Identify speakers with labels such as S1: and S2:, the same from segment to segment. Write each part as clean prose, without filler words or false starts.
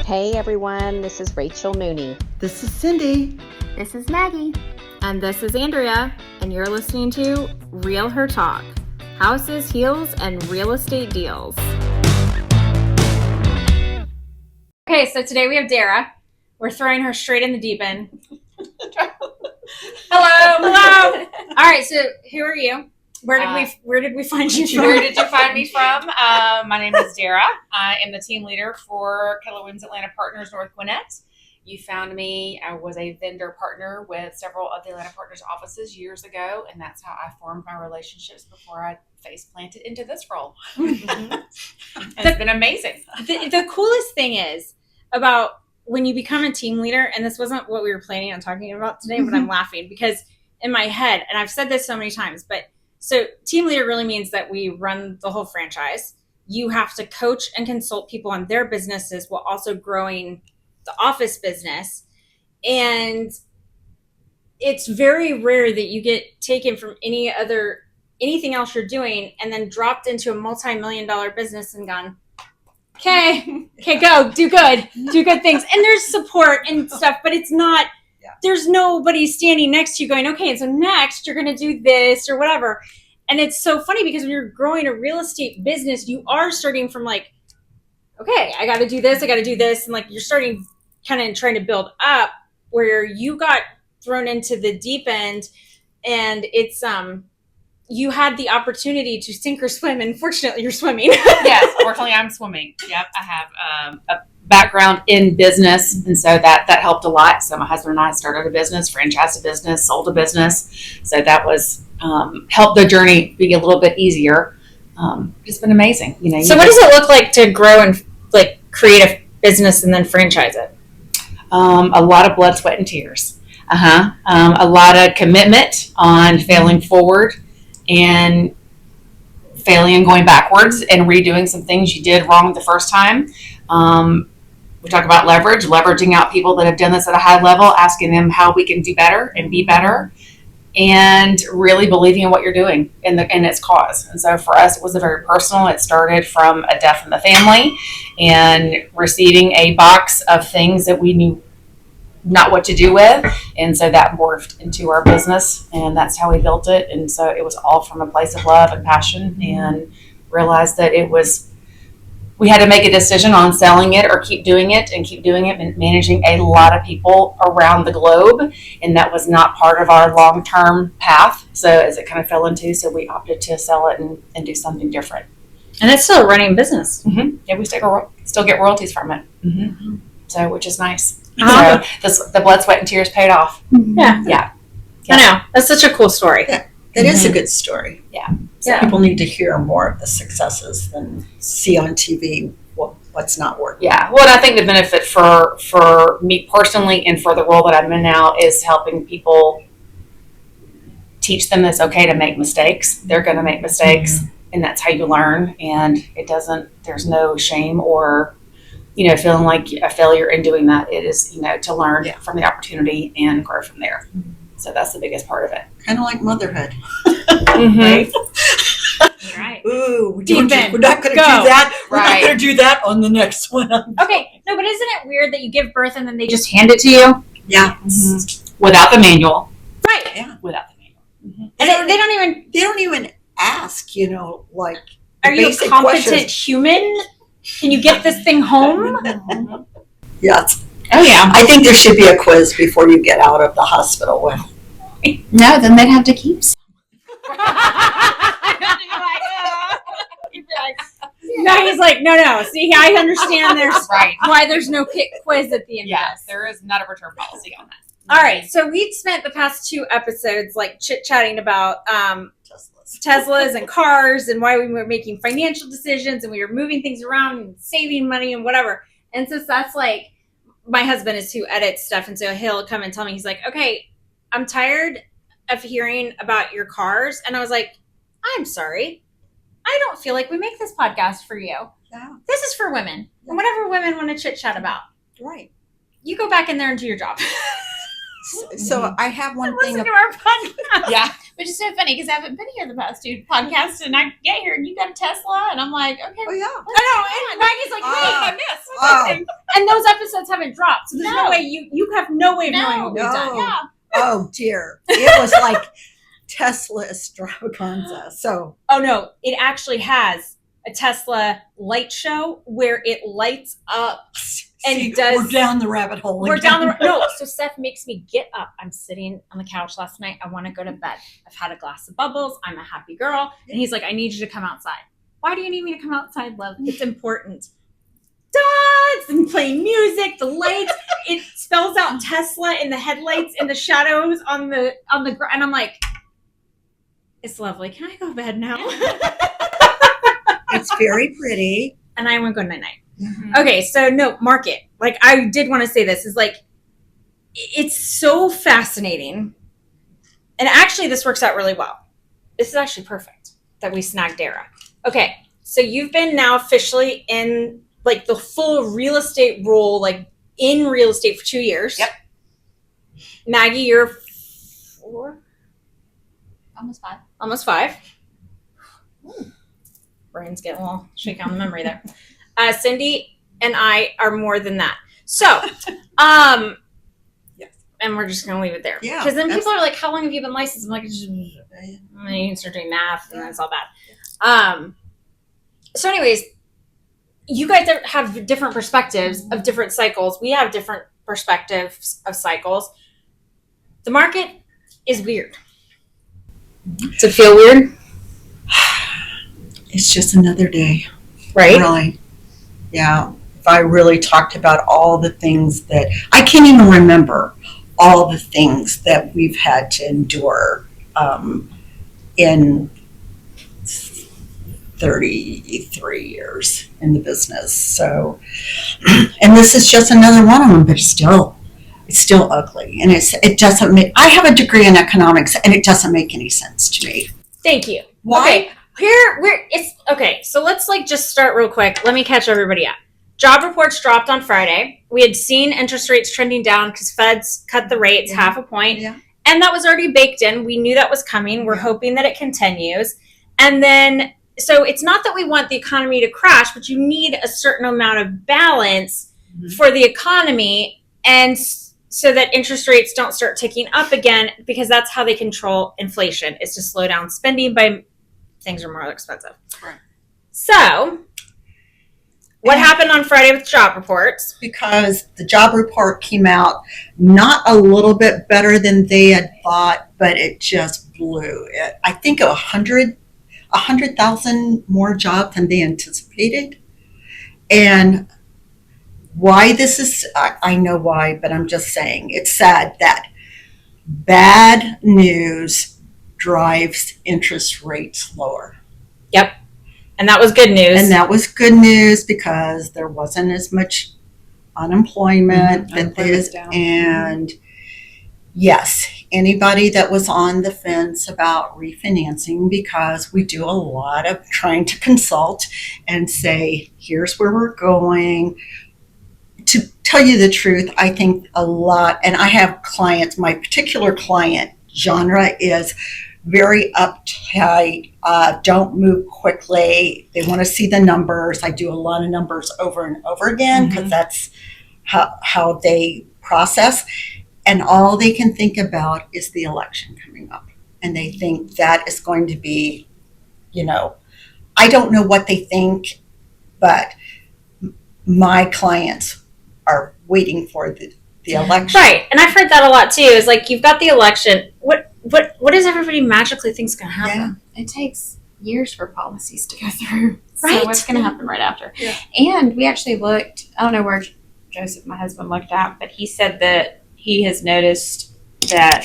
S1: Hey everyone, this is Rachel Mooney.
S2: This is Cindy.
S3: This is Maggie.
S4: And this is Andrea, and you're listening to Real Her Talk, houses, heels, and real estate deals. Okay, so today we have Dara. We're throwing her straight in the deep end. Hello. All right, so who are you? Where did we find you from?
S3: Where did you find me from? My name is Dara. I am the team leader for Keller Williams Atlanta Partners North Gwinnett. You found me. I was a vendor partner with several of the Atlanta Partners offices years ago, and that's how I formed my relationships before I face planted into this role. It's been amazing.
S4: The coolest thing is about when you become a team leader, and this wasn't what we were planning on talking about today, but I'm laughing because in my head, and I've said this so many times, but so team leader really means that we run the whole franchise. You have to coach and consult people on their businesses while also growing the office business. And it's very rare that you get taken from anything else you're doing and then dropped into a multi-million-dollar business and gone, okay, go, do good things. And there's support and stuff, but it's not, there's nobody standing next to you going, okay, so next you're going to do this or whatever. And it's so funny because when you're growing a real estate business, you are starting from like, okay, I got to do this. And like, you're starting kind of trying to build up where you got thrown into the deep end, and it's, you had the opportunity to sink or swim, and fortunately you're swimming.
S3: Yes, fortunately I'm swimming. Yep, I have a background in business, and so that helped a lot. So my husband and I started a business, franchised a business, sold a business. So that was helped the journey be a little bit easier. It's been amazing.
S4: So what does it look like to grow and like create a business and then franchise it?
S3: A lot of blood, sweat, and tears. A lot of commitment on failing forward and failing and going backwards and redoing some things you did wrong the first time. We talk about leveraging out people that have done this at a high level, asking them how we can do better and be better, and really believing in what you're doing and its cause. And so for us, it was a very personal. It started from a death in the family and receiving a box of things that we knew not what to do with. And so that morphed into our business, and that's how we built it. And so it was all from a place of love and passion, and realized that we had to make a decision on selling it or keep doing it and managing a lot of people around the globe. And that was not part of our long-term path. So as it kind of fell into, so we opted to sell it and do something different.
S4: And it's still a running business.
S3: Mm-hmm. Yeah, we still get royalties from it. Mm-hmm. So, which is nice. So the blood, sweat, and tears paid off. Yeah.
S4: I know. That's such a cool story.
S2: Yeah, it is a good story.
S3: Yeah.
S2: So people need to hear more of the successes than see on TV what's not working.
S3: Yeah. Well, I think the benefit for me personally and for the role that I'm in now is helping people, teach them it's okay to make mistakes. They're going to make mistakes, and that's how you learn. And there's no shame or, feeling like a failure in doing that. It is, to learn from the opportunity and grow from there. So that's the biggest part of it.
S2: Kind of like motherhood.
S3: Right?
S4: Right.
S2: Ooh, we're not going to do that. We're
S3: Right.
S2: not going to do that on the next one.
S4: Okay. No, but isn't it weird that you give birth and then they just hand it to you?
S2: Yeah.
S3: Mm-hmm. Without the manual.
S4: Right.
S2: Yeah.
S3: Without the manual. Mm-hmm.
S4: And they don't even
S2: ask, like,
S4: are you a competent human? Can you get this thing home?
S2: Yes.
S3: Oh, yeah.
S2: I think there should be a quiz before you get out of the hospital with.
S3: No, then they'd have to keep some.
S4: No, he's like, no. See, I understand why there's no quiz at the end of this.
S3: There is not a return policy on that.
S4: All right, so we spent the past 2 episodes like chit-chatting about Teslas and cars and why we were making financial decisions and we were moving things around and saving money and whatever. And so that's like, my husband is who edits stuff, and so he'll come and tell me, he's like, okay, I'm tired of hearing about your cars. And I was like, I'm sorry. I don't feel like we make this podcast for you.
S2: Yeah.
S4: This is for women. And whatever women want to chit-chat about.
S2: Right.
S4: You go back in there and do your job.
S2: So I have one thing.
S4: Listen to our podcast.
S3: Yeah.
S5: Which is so funny because I haven't been here the past two podcasts, and I get here and you got a Tesla, and I'm like, okay.
S2: Oh, yeah.
S4: I know, and Maggie's like, wait,
S2: Ah.
S4: I missed. What's
S2: Oh.
S4: happening? And those episodes haven't dropped, so there's no
S5: No.
S4: way you have no way of knowing what we've
S2: No.
S4: done.
S5: Yeah.
S2: Oh, dear. It was like Tesla extravaganza. So,
S4: Oh no, it actually has a Tesla light show where it lights up. And
S2: see,
S4: does-
S2: we're down the rabbit hole.
S4: We're
S2: again.
S4: down the no. So Seth makes me get up. I'm sitting on the couch last night. I want to go to bed. I've had a glass of bubbles. I'm a happy girl. And he's like, I need you to come outside. Why do you need me to come outside, love? It's important. Dots and playing music, the lights. It spells out Tesla in the headlights and the shadows on the ground. And I'm like, it's lovely. Can I go to bed now?
S2: It's very pretty.
S4: And I want to go night night. Okay, so no, market. Like I did want to say this is like it's so fascinating. And actually this works out really well. This is actually perfect that we snagged Dara. Okay, so you've been now officially in like the full real estate role, like in real estate for 2 years.
S3: Yep.
S4: Maggie, you're 4?
S5: Almost 5.
S4: Almost 5. Brain's getting a little shaky on the memory there. Cindy and I are more than that. So,
S2: Yes.
S4: and we're just gonna leave it there.
S2: Yeah,
S4: Because then people are like, "How long have you been licensed?" I'm like, "Just," and then you start doing math, and that's all bad. So, anyways, you guys have different perspectives of different cycles. We have different perspectives of cycles. The market is weird. Does it feel weird?
S2: It's just another day.
S4: Right?
S2: Really. Yeah. If I really talked about all the things that I can't even remember all the things that we've had to endure in 33 years in the business. So, and this is just another one of them, but it's still ugly. And it doesn't make, I have a degree in economics and it doesn't make any sense to me.
S4: Thank you.
S2: Why?
S4: Okay, it's okay. So let's like just start real quick. Let me catch everybody up. Job reports dropped on Friday. We had seen interest rates trending down because Feds cut the rates half a point.
S2: Yeah.
S4: And that was already baked in. We knew that was coming. We're hoping that it continues. And then, so it's not that we want the economy to crash, but you need a certain amount of balance for the economy. And so that interest rates don't start ticking up again, because that's how they control inflation, is to slow down spending by things are more expensive.
S2: Right.
S4: So what happened on Friday with job reports?
S2: Because the job report came out not a little bit better than they had thought, but it just blew it. I think 100,000 more jobs than they anticipated. And why this is, I know why, but I'm just saying it's sad that bad news drives interest rates lower.
S4: Yep. And that was good news.
S2: And that was good news because there wasn't as much unemployment that
S3: Unemployment's
S2: is,
S3: down.
S2: and yes, anybody that was on the fence about refinancing, because we do a lot of trying to consult and say, here's where we're going. To tell you the truth, I think a lot, and I have clients, my particular client genre is very uptight, don't move quickly. They want to see the numbers. I do a lot of numbers over and over again because that's how they process. And all they can think about is the election coming up. And they think that is going to be, I don't know what they think, but my clients are waiting for the election.
S4: Right. And I've heard that a lot too, is like, you've got the election. What does everybody magically think's going to happen?
S5: It takes years for policies to go through.
S4: Right.
S5: So what's going to happen right after?
S2: Yeah.
S5: And we actually looked, I don't know where Joseph, my husband, looked at, but he said that he has noticed that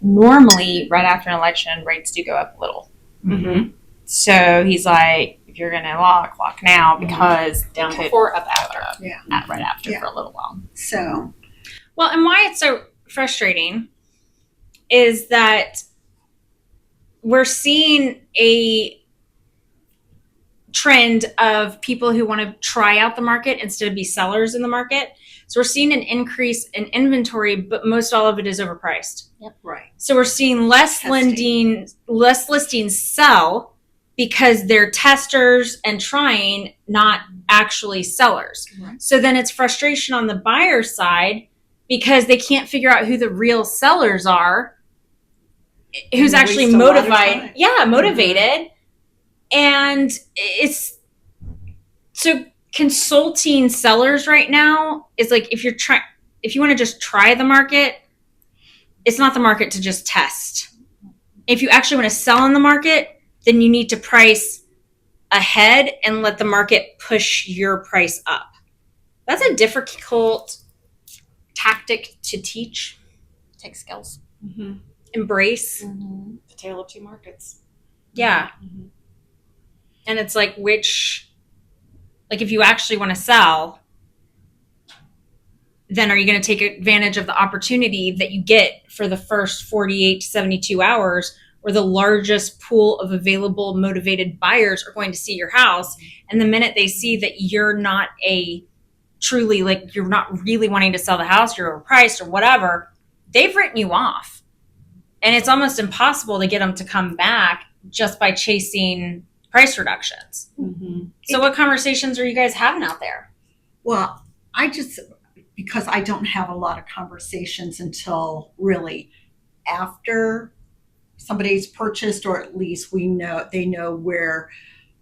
S5: normally right after an election, rates do go up a little.
S3: Mm-hmm.
S5: So he's like, if you're going to lock now, because
S3: Down
S5: it could
S3: before, up after.
S2: Yeah.
S5: not right after
S2: Yeah.
S5: for a little while.
S2: So,
S4: Well, and why it's so frustrating is that we're seeing a trend of people who want to try out the market instead of be sellers in the market. So we're seeing an increase in inventory, but most all of it is overpriced.
S2: Right.
S4: So we're seeing less listings sell because they're testers and trying, not actually sellers.
S2: Right.
S4: So then it's frustration on the buyer side because they can't figure out who the real sellers are, who's
S2: And
S4: actually
S2: waste a lot of
S4: motivated.
S2: time.
S4: Yeah, motivated. And it's so consulting sellers right now is like if you want to just try the market, it's not the market to just test. If you actually want to sell in the market, then you need to price ahead and let the market push your price up. That's a difficult tactic to teach,
S5: Take skills.
S4: embrace.
S3: The tale of two markets.
S4: Yeah. And it's like if you actually want to sell, then are you going to take advantage of the opportunity that you get for the first 48 to 72 hours where the largest pool of available motivated buyers are going to see your house? And the minute they see that you're not you're not really wanting to sell the house, you're overpriced or whatever, they've written you off. And it's almost impossible to get them to come back just by chasing price reductions. So what conversations are you guys having out there?
S2: Well, because I don't have a lot of conversations until really after somebody's purchased, or at least they know where,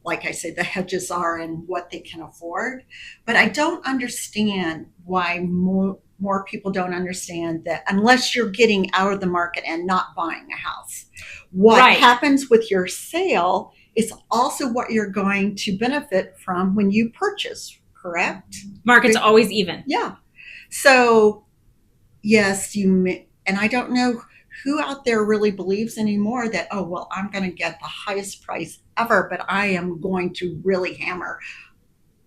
S2: like I said, the hedges are and what they can afford. But I don't understand why more people don't understand that unless you're getting out of the market and not buying a house, what happens with your sale is also what you're going to benefit from when you purchase, correct?
S4: Market's always even.
S2: Yeah. So, yes, and I don't know who out there really believes anymore that, oh, well, I'm going to get the highest price ever, but I am going to really hammer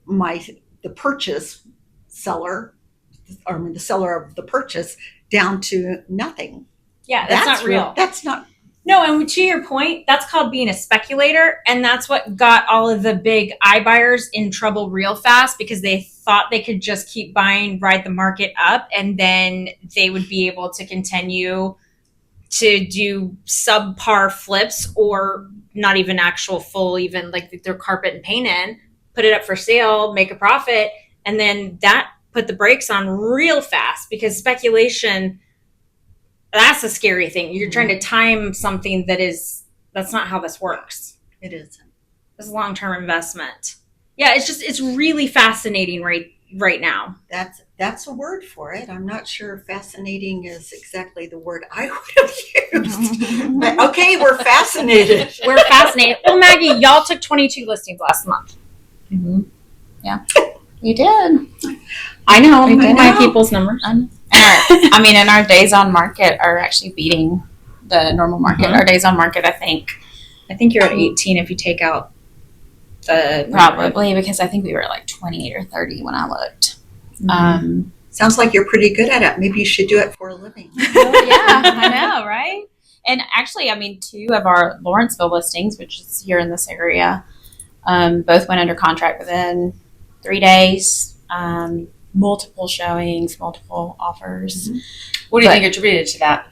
S2: the purchase seller, or the seller of the purchase, down to nothing.
S4: Yeah, that's not real.
S2: That's not.
S4: No, and to your point, that's called being a speculator, and that's what got all of the big iBuyers in trouble real fast because they thought they could just keep buying, ride the market up, and then they would be able to continue to do subpar flips or not even actual full, even like their carpet and paint in, put it up for sale, make a profit, and then that put the brakes on real fast because speculation, that's a scary thing. You're trying to time something that's not how this works.
S2: It isn't.
S4: It's a long-term investment. Yeah, it's really fascinating right now.
S2: That's a word for it. I'm not sure fascinating is exactly the word I would have used. But okay, we're fascinated.
S4: We're fascinated. Well, Maggie, y'all took 22 listings last month.
S5: Yeah, you did.
S3: I know.
S5: We did.
S3: My people's numbers.
S5: And our days on market are actually beating the normal market. Our days on market, I think
S3: you're at 18 if you take out the
S5: probably because I think we were at like 28 or 30 when I looked.
S2: Sounds like you're pretty good at it. Maybe you should do it for a living.
S5: Yeah, I know, right? And actually, I mean, 2 of our Lawrenceville listings, which is here in this area, both went under contract within 3 days. Multiple showings, multiple offers.
S3: What do you think attributed to that?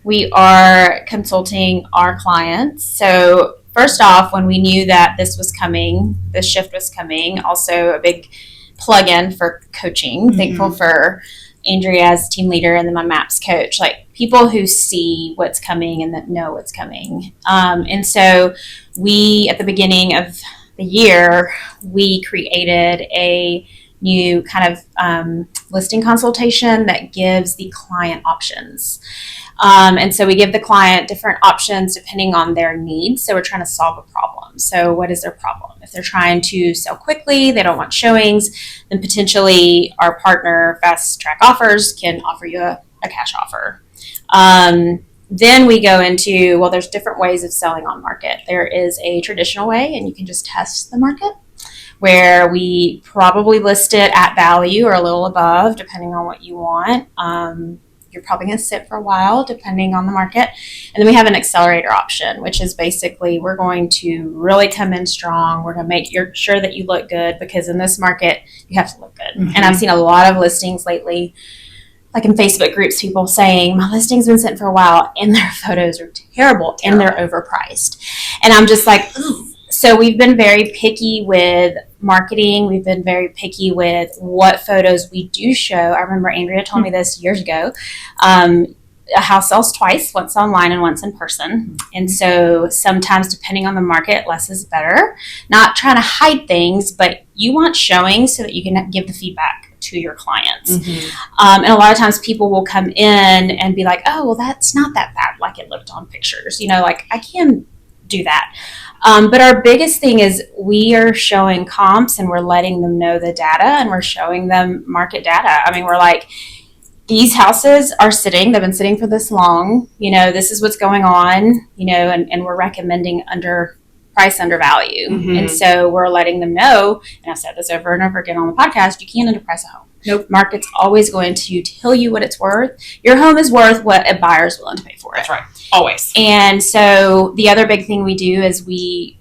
S5: We are consulting our clients. So first off, when we knew that this shift was coming, also a big plug-in for coaching. Thankful for Andrea as team leader and then my MAPS coach, like people who see what's coming and that know what's coming. And so we, at the beginning of the year, we created a new kind of listing consultation that gives the client options. And so we give the client different options depending on their needs. So we're trying to solve a problem. So what is their problem? If they're trying to sell quickly, they don't want showings, then potentially our partner, Fast Track Offers, can offer you a cash offer. Then we go into, well, there's different ways of selling on market. There is a traditional way, and you can just test the market, where we probably list it at value or a little above, depending on what you want. You're probably going to sit for a while, depending on the market. And then we have an accelerator option, which is basically we're going to really come in strong. We're going to make sure that you look good, because in this market, you have to look good. And I've seen a lot of listings lately like in Facebook groups, people saying my listing's been sitting for a while and their photos are terrible and they're overpriced. And I'm just like, ooh. So we've been very picky with marketing. We've been very picky with what photos we do show. I remember Andrea told me this years ago. A house sells twice, once online and once in person. And so sometimes, depending on the market, less is better. Not trying to hide things, but you want showing so that you can give the feedback to your clients. And a lot of times people will come in and be like, oh, well, that's not that bad like it looked on pictures. Like I can do that. But our biggest thing is we are showing comps and we're letting them know the data and we're showing them market data. I mean, we're like, these houses are sitting, they've been sitting for this long, this is what's going on, and we're recommending price under value. And so we're letting them know, and I've said this over and over again on the podcast, you can't underprice a home. Nope. Market's always going to tell you what it's worth. Your home is worth what a buyer's willing to pay for it.
S3: That's right. Always. And
S5: so the other big thing we do is we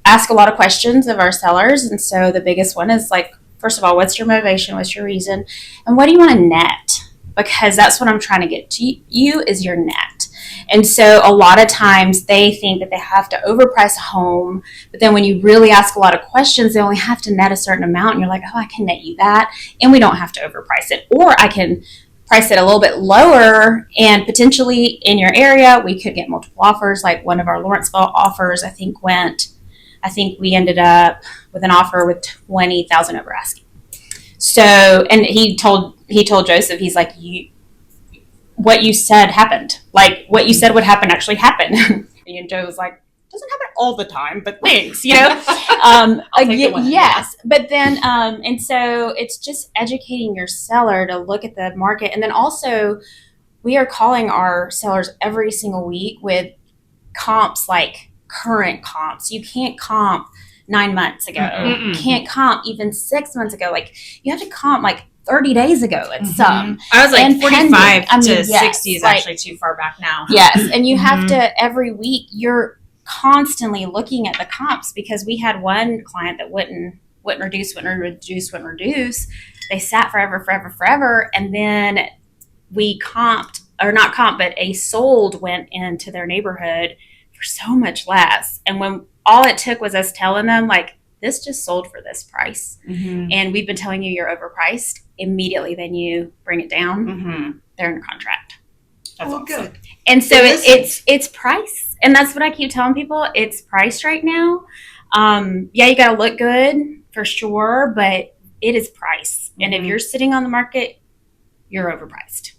S5: ask a lot of questions of our sellers. And so the biggest one is like, first of all, what's your motivation? What's your reason? And what do you want to net? Because that's what I'm trying to get to you is your net. And so a lot of times they think that they have to overprice a home, but then when you really ask a lot of questions, they only have to net a certain amount. And you're like, oh, I can net you that. And we don't have to overprice it. Or I can price it a little bit lower and potentially in your area, we could get multiple offers. Like one of our Lawrenceville offers, I think we ended up with an offer with 20,000 over asking. So, and he told Joseph, he's like, what you said happened. Like what you said would happen actually happened. And Joe was like, doesn't happen all the time, but thanks, yes. But then, and so it's just educating your seller to look at the market. And then also we are calling our sellers every single week with comps, like current comps. You can't comp 9 months ago. You can't comp even 6 months ago. Like you have to comp like 30 days ago at some.
S4: I was like
S5: and
S4: 45 to 60 is like, actually too far back now.
S5: Yes. And you have to, every week you're constantly looking at the comps because we had one client that wouldn't reduce. They sat forever. And then we comped, or not comp, but a sold went into their neighborhood for so much less. And when all it took was us telling them like, this just sold for this price. And we've been telling you you're overpriced. Immediately, then you bring it down. They're in contract.
S2: That's awesome. Good.
S5: And so it's price. And that's what I keep telling people. It's priced right now. You got to look good for sure, but it is price. And if you're sitting on the market, you're overpriced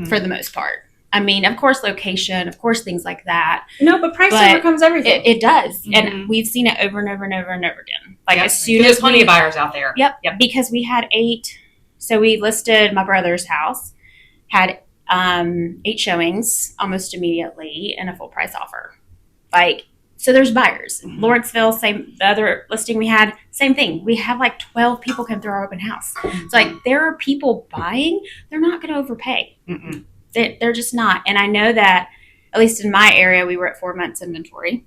S5: for the most part. I mean, of course, location, of course, things like that.
S4: No, but price overcomes everything.
S5: It does. And we've seen it over and over and over and over again. Like as soon as
S3: there's plenty of buyers out there.
S5: Yep. Because we had 8. So we listed my brother's house, had 8 showings almost immediately and a full price offer. Like, so there's buyers. Lawrenceville, the other listing we had, same thing. We have like 12 people come through our open house. It's like there are people buying. They're not going to overpay. They're just not. And I know that, at least in my area, we were at 4 months inventory.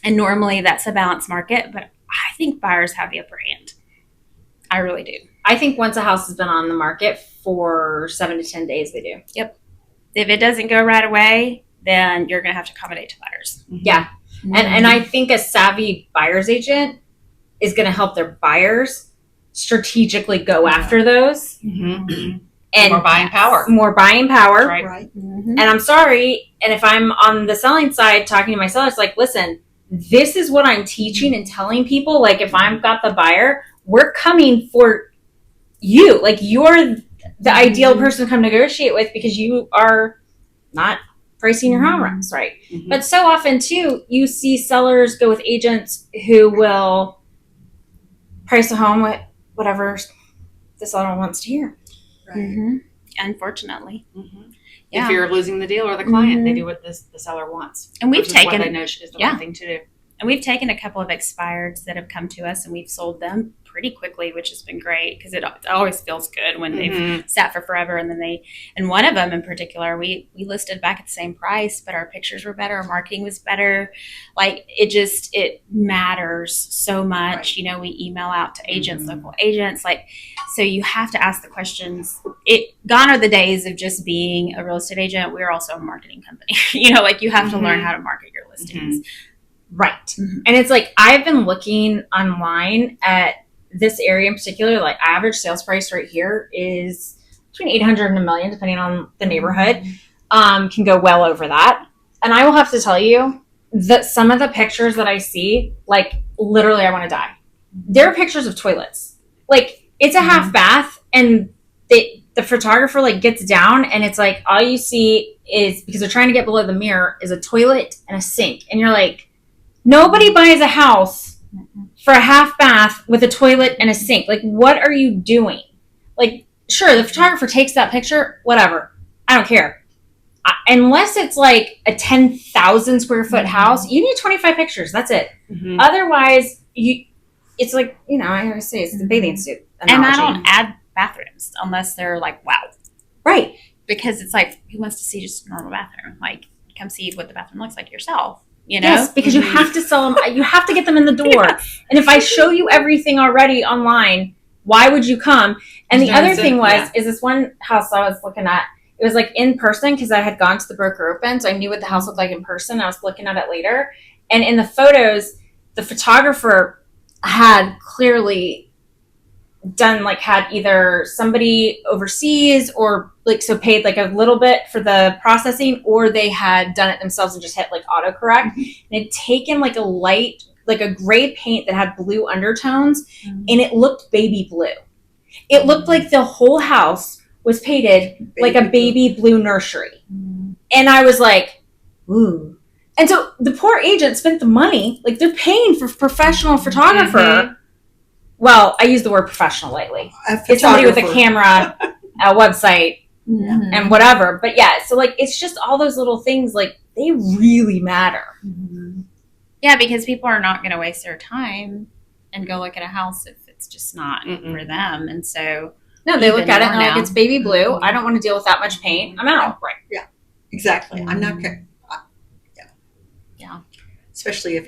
S5: And normally that's a balanced market, but I think buyers have the upper hand. I really do.
S4: I think once a house has been on the market for 7 to 10 days, they do.
S5: Yep. If it doesn't go right away, then you're going to have to accommodate to buyers.
S4: Yeah. And I think a savvy buyer's agent is going to help their buyers strategically go after those. And
S3: more buying power.
S4: Right. And I'm sorry. And if I'm on the selling side talking to my sellers, like, listen, this is what I'm teaching and telling people. Like, if I've got the buyer, we're coming for you. Like, you're the ideal person to come negotiate with because you are not pricing your homes right. But so often, too, you see sellers go with agents who will price a home with whatever the seller wants to hear.
S2: Right.
S5: Unfortunately.
S3: If you're losing the deal or the client, they do what the seller wants.
S5: And we've taken
S3: what they know is the right thing to do.
S5: And we've taken a couple of expireds that have come to us and we've sold them pretty quickly, which has been great because it always feels good when they've sat for forever. And then and one of them in particular, we listed back at the same price, but our pictures were better. Our marketing was better. Like it matters so much. Right. We email out to agents, local agents. Like, so you have to ask the questions. gone are the days of just being a real estate agent. We're also a marketing company. Like you have to learn how to market your listings.
S4: Right.
S2: Mhm.
S4: And it's like, I've been looking online at this area in particular, like average sales price right here is between 800 and a million, depending on the neighborhood, can go well over that. And I will have to tell you that some of the pictures that I see, like literally I want to die. There are pictures of toilets. Like it's a half bath and the photographer like gets down and it's like, all you see is, because they're trying to get below the mirror, is a toilet and a sink. And you're like, nobody buys a house for a half bath with a toilet and a sink. Like, what are you doing? Like, sure, the photographer takes that picture, whatever. I don't care. Unless it's like a 10,000 square foot house, you need 25 pictures. That's it. Otherwise, it's like, I always say it's the bathing suit analogy.
S5: And I don't add bathrooms unless they're like, wow.
S4: Right.
S5: Because it's like, who wants to see just a normal bathroom? Like, come see what the bathroom looks like yourself.
S4: Yes, because you have to sell them. You have to get them in the door. Yes. And if I show you everything already online, why would you come? And the other thing is this one house I was looking at, it was like in person because I had gone to the broker open. So I knew what the house looked like in person. I was looking at it later. And in the photos, the photographer had clearly had either somebody overseas or paid like a little bit for the processing, or they had done it themselves and just hit like autocorrect and had taken like a light, like a gray paint that had blue undertones and it looked baby blue. It looked like the whole house was painted like a baby blue nursery. And I was like, ooh. And so the poor agent spent the money, like they're paying for professional photographer. Well, I use the word professional lightly. It's somebody with a camera, a website, and whatever. But yeah, so like it's just all those little things, like they really matter.
S5: Yeah, because people are not going to waste their time and go look at a house if it's just not for them. And so
S4: no, they look at it and they're like, it's baby blue. I don't want to deal with that much paint. I'm out.
S2: Right. Yeah. Exactly. I'm not going. Yeah. Especially if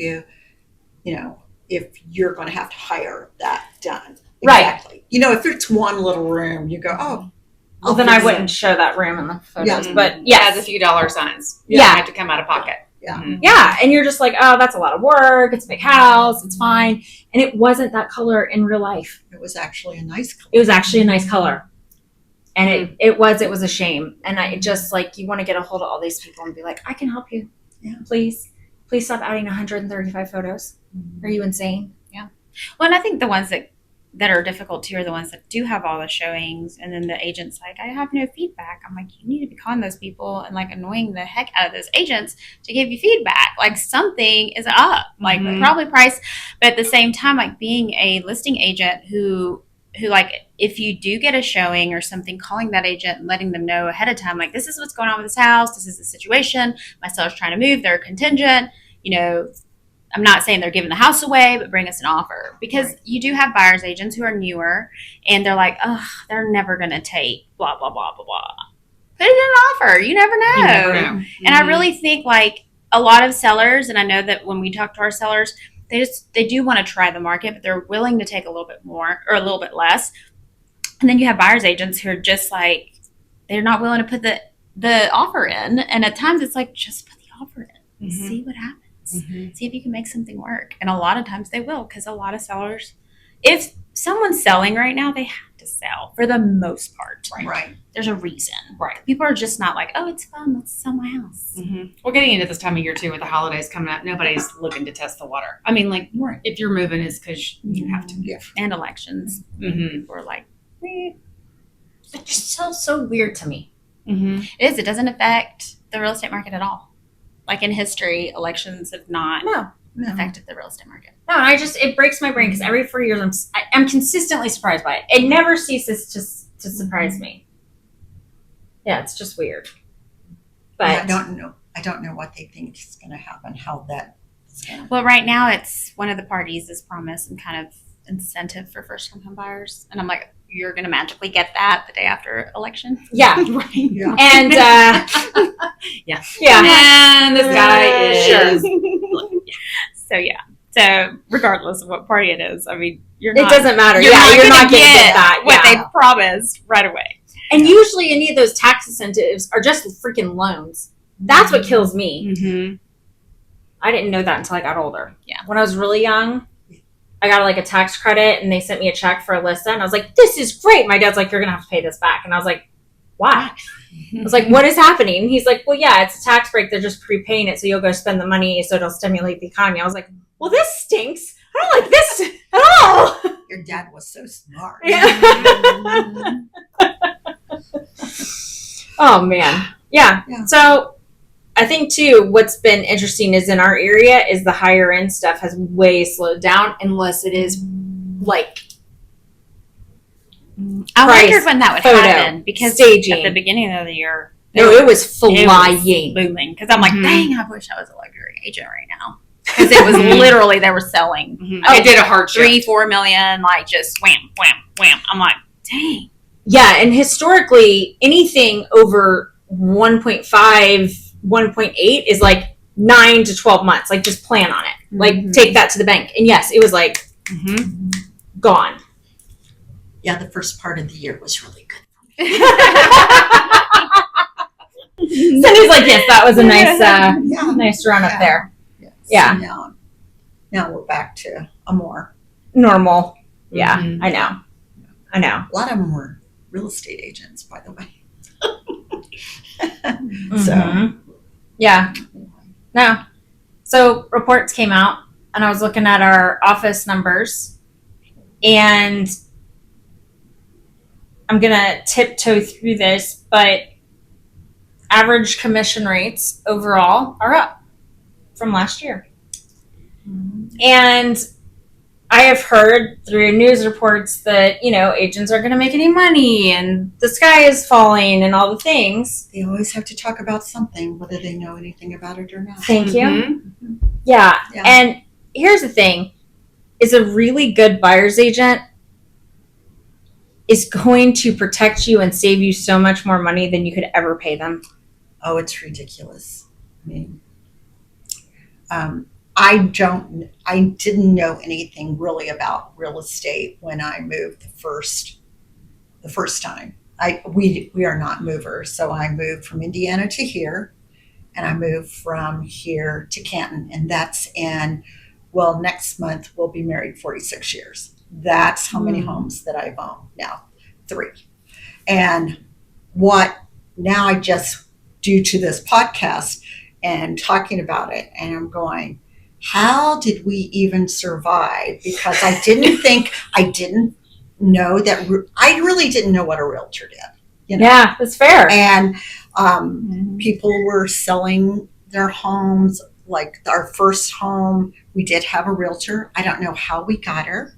S2: if you're going to have to hire that done. Exactly.
S4: Right.
S2: If it's one little room, you go, oh.
S4: Well, then I wouldn't show that room in the photos.
S2: Yeah.
S4: But yeah.
S3: It has a few dollar signs.
S4: Yeah.
S3: You have to come out of pocket.
S2: Yeah.
S4: Yeah. And you're just like, oh, that's a lot of work. It's a big house. It's fine. And it wasn't that color in real life.
S2: It was actually a nice color.
S4: It was actually a nice color. And it was a shame. And I just like, you want to get a hold of all these people and be like, I can help you.
S2: Yeah.
S4: Please stop adding 135 photos. Are you insane?
S5: Yeah. Well, and I think the ones that are difficult too are the ones that do have all the showings, and then the agent's like, I have no feedback. I'm like, you need to be calling those people and like annoying the heck out of those agents to give you feedback. Like something is up, like probably price, but at the same time, like being a listing agent who like if you do get a showing or something, calling that agent and letting them know ahead of time, like this is what's going on with this house. This is the situation. My seller's trying to move. They're contingent. I'm not saying they're giving the house away, but bring us an offer, because you do have buyer's agents who are newer and they're like, oh, they're never going to take blah, blah, blah, blah, blah. Put it in an offer. You never know.
S3: You never know.
S5: And I really think like a lot of sellers, and I know that when we talk to our sellers, they do want to try the market, but they're willing to take a little bit more or a little bit less. And then you have buyer's agents who are just like, they're not willing to put the offer in. And at times it's like, just put the offer in. See what happens. See if you can make something work. And a lot of times they will, because a lot of sellers, if someone's selling right now, they have to sell for the most part.
S2: Right.
S5: There's a reason.
S3: Right.
S5: People are just not like, oh, it's fun. Let's sell my house.
S3: Well, getting into this time of year too, with the holidays coming up, nobody's looking to test the water. I mean, like, if you're moving, it's because you have to.
S2: Yeah.
S5: And elections. We're like,
S4: It's just so weird to me.
S5: It is. It doesn't affect the real estate market at all. Like in history, elections have not affected the real estate market.
S4: No, it breaks my brain because every 4 years I'm consistently surprised by it. It never ceases to surprise me. Yeah, it's just weird. But
S2: I don't know what they think is going to happen. How that is going to.
S5: Well, right now it's one of the parties is promise and kind of incentive for first-time home buyers, and I'm like, you're going to magically get that the day after election.
S4: Yeah,
S5: right.
S2: Yeah.
S4: And
S3: And this guy is
S5: So yeah. So regardless of what party it is, I mean,
S4: it doesn't matter. You're not
S5: gonna
S4: going to get that.
S5: what they promised right away.
S4: And usually any of those tax incentives are just freaking loans. That's what kills me.
S3: Mm-hmm.
S4: I didn't know that until I got older.
S5: Yeah.
S4: When I was really young, I got like a tax credit and they sent me a check for Alyssa and I was like, this is great. My dad's like, you're going to have to pay this back. And I was like, why? I was like, what is happening? And he's like, well, yeah, it's a tax break. They're just prepaying it. So you'll go spend the money so it'll stimulate the economy. I was like, well, this stinks. I don't like this at all.
S2: Your dad was so smart.
S4: Yeah. Oh, man. Yeah. So I think, too, what's been interesting is in our area is the higher end stuff has way slowed down unless it is like
S5: I
S4: price,
S5: wondered when that would
S4: photo,
S5: happen because
S4: staging.
S5: at the beginning of the year,
S4: No, it was flying.
S5: booming. Because I'm like,
S3: Mhm.
S5: dang, I wish I was a luxury agent right now. Because it was literally they were selling.
S3: Mm-hmm. I did a hard shift.
S5: 3-4 million, like just wham, wham, wham. I'm like, dang.
S4: Yeah, and historically, anything over 1.5, 1.8 is like 9 to 12 months. Like, just plan on it. Like, take that to the bank. And yes, it was like gone.
S2: Yeah, the first part of the year was really good.
S4: Cindy's like, yes, that was a nice,
S2: Yeah.
S4: nice run up
S2: Yeah.
S4: there.
S2: Yes.
S4: Yeah.
S2: So now we're back to a more.
S4: Normal. Yeah,
S3: Mhm.
S4: I know.
S2: A lot of them were real estate agents, by the way.
S4: Mhm. Yeah. No. So reports came out, and I was looking at our office numbers, and I'm going to tiptoe through this, but average commission rates overall are up from last year. And I have heard through news reports that, agents aren't going to make any money and the sky is falling and all the things.
S2: They always have to talk about something, whether they know anything about it or not.
S4: Thank you.
S3: Mhm.
S4: Yeah.
S2: Yeah.
S4: And here's the thing, is a really good buyer's agent is going to protect you and save you so much more money than you could ever pay them.
S2: Oh, it's ridiculous. I mean, I didn't know anything really about real estate when I moved the first time. We are not movers, so I moved from Indiana to here, and I moved from here to Canton, and that's next month we'll be married 46 years. That's how many homes that I've owned now, 3. And now I just, due to this podcast and talking about it, and I'm going, how did we even survive? Because I didn't know that, I really didn't know what a realtor did.
S4: Yeah, that's fair.
S2: And people were selling their homes, like our first home, we did have a realtor. I don't know how we got her.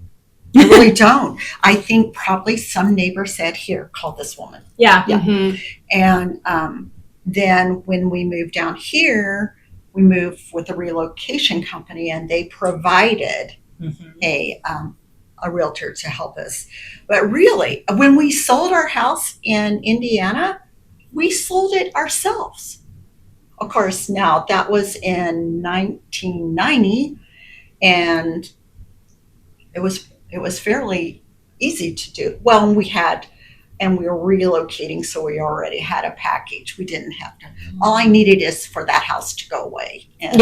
S2: I really don't. I think probably some neighbor said, here, call this woman.
S4: Yeah.
S3: Mhm.
S2: And then when we moved down here, we moved with a relocation company, and they provided a realtor to help us. But really, when we sold our house in Indiana, we sold it ourselves. Of course, now that was in 1990, and it was fairly easy to do. Well, we were relocating, so we already had a package. We didn't have to. All I needed is for that house to go away. And,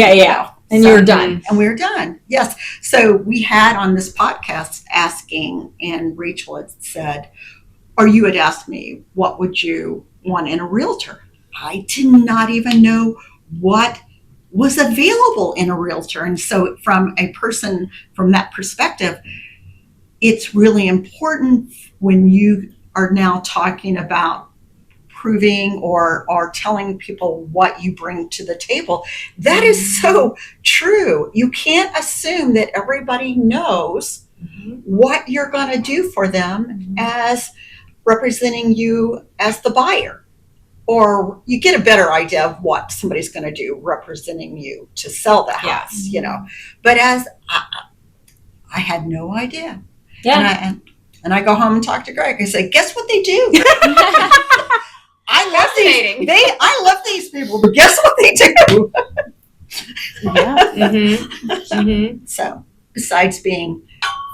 S4: And you were done.
S2: And we were done. Yes. So we had on this podcast asking, and Rachel had said, or you had asked me, what would you want in a realtor? I did not even know what was available in a realtor. And so from that perspective, it's really important when you are now talking about proving or telling people what you bring to the table. That is so true. You can't assume that everybody knows what you're going to do for them as representing you as the buyer. Or you get a better idea of what somebody's going to do representing you to sell the house, But as I had no idea.
S4: Yeah.
S2: And I go home and talk to Greg. I say, guess what they do?
S4: Fascinating.
S2: I love these people, but guess what they do? So besides being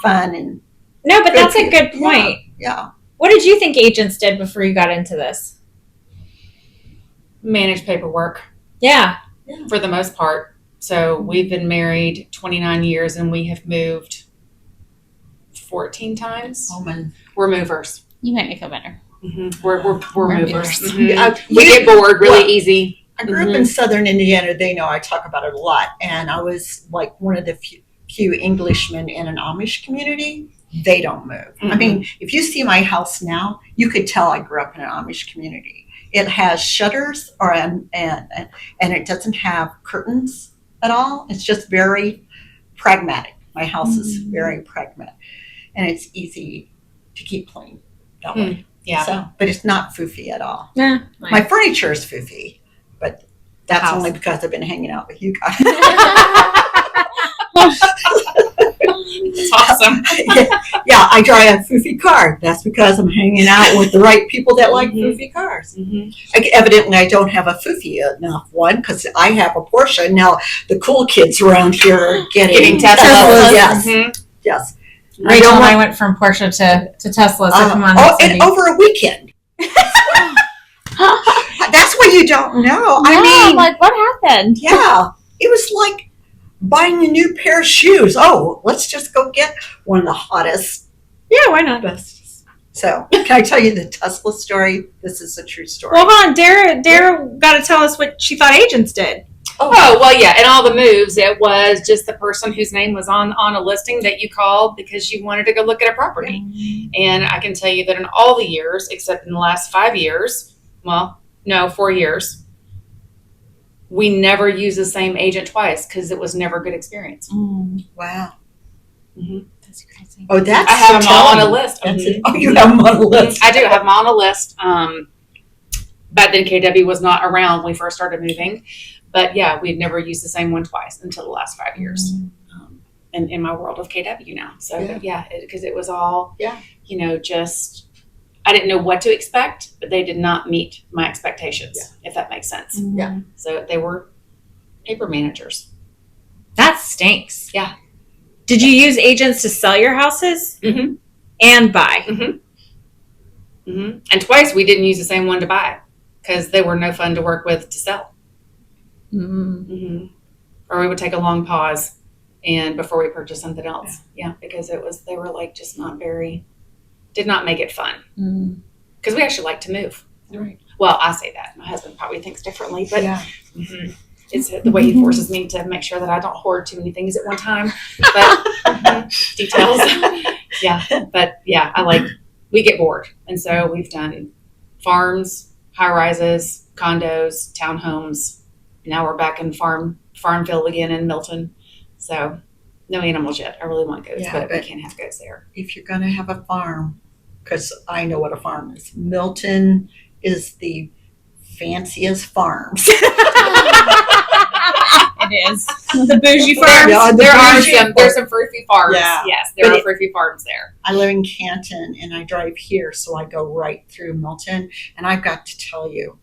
S2: fun and
S4: No, but
S2: good
S4: that's a good
S2: people.
S4: point.
S2: Yeah.
S4: What did you think agents did before you got into this?
S3: Manage paperwork
S4: Yeah.
S3: for the most part. So we've been married 29 years and we have moved 14 times.
S2: Oh, man.
S3: We're movers.
S5: You make me feel better.
S3: We're
S5: We're
S3: movers.
S5: movers.
S3: We get bored really
S2: Well,
S3: easy.
S2: I grew up in Southern Indiana. They know I talk about it a lot. And I was like one of the few Englishmen in an Amish community. They don't move. I mean, if you see my house now, you could tell I grew up in an Amish community. It has shutters and it doesn't have curtains at all. It's just very pragmatic. My house is very pragmatic. And it's easy to keep clean that way.
S3: Yeah.
S2: So, but it's not foofy at all.
S4: Yeah.
S2: My furniture is foofy, but that's
S4: House.
S2: only because I've been hanging out with you guys.
S3: It's awesome.
S2: Yeah, I drive a foofy car. That's because I'm hanging out with the right people that like foofy cars. Evidently, I don't have a foofy enough one because I have a Porsche. Now, the cool kids around here are getting
S3: Teslas.
S2: Yes, yes.
S4: Rachel and I went from Porsche to Tesla, so come on.
S2: And over a weekend. That's what you don't know. I
S5: Yeah,
S2: mean,
S5: like what happened?
S2: yeah, it was like buying a new pair of shoes. Oh, let's just go get one of the hottest,
S4: Yeah, why not?
S2: best. So, can I tell you the Tesla story? This is a true story.
S4: Well, hold on. Dara got to tell us what she thought agents did.
S3: Oh, well, yeah. And all the moves, it was just the person whose name was on a listing that you called because you wanted to go look at a property. And I can tell you that in all the years, except in the last 5 years, 4 years, we never used the same agent twice because it was never a good experience.
S2: Wow.
S5: That's crazy.
S2: Oh, that's
S3: I have
S2: so
S3: them all on a
S2: telling.
S3: list.
S2: That's it. Oh, you have them on a list.
S3: I do have them on a list. Back then, KW was not around when we first started moving. But yeah, we've never used the same one twice until the last 5 years. And in my world of KW now. So yeah, because it was all, just, I didn't know what to expect, but they did not meet my expectations, if that makes sense.
S2: Yeah.
S3: So they were paper managers.
S4: That stinks.
S3: Yeah.
S4: Did you use agents to sell your houses and buy?
S3: And twice we didn't use the same one to buy because they were no fun to work with to sell. Or we would take a long pause and before we purchased something else. Yeah, because they were like just not very, did not make it fun. Because we actually like to move.
S2: Right.
S3: Well, I say that. My husband probably thinks differently, but
S2: Yeah.
S3: it's the way he forces me to make sure that I don't hoard too many things at one time. But details. But we get bored. And so we've done farms, high rises, condos, townhomes. Now we're back in Farmville again in Milton. So no animals yet. I really want goats, but we can't have goats there.
S2: If you're going to have a farm, because I know what a farm is, Milton is the fanciest farms.
S4: It is. The bougie farms.
S2: Yeah,
S3: There's some fruity farms.
S2: Yeah.
S3: Yes, there are fruity farms there.
S2: I live in Canton and I drive here, so I go right through Milton. And I've got to tell you,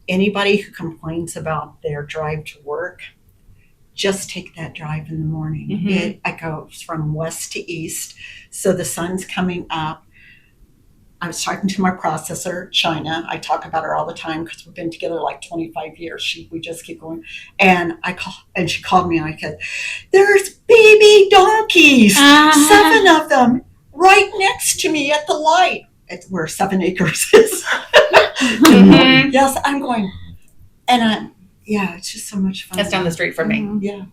S2: anybody who complains about their drive to work, just take that drive in the morning. It goes from west to east, so the sun's coming up. I was talking to my processor, China. I talk about her all the time because we've been together like 25 years. We just keep going. And she called me and I said, "There's baby donkeys, 7 of them, right next to me at the light." It's where 7 acres is. Yes, I'm going, and it's just so much fun.
S3: That's down the street from me.
S2: Yeah.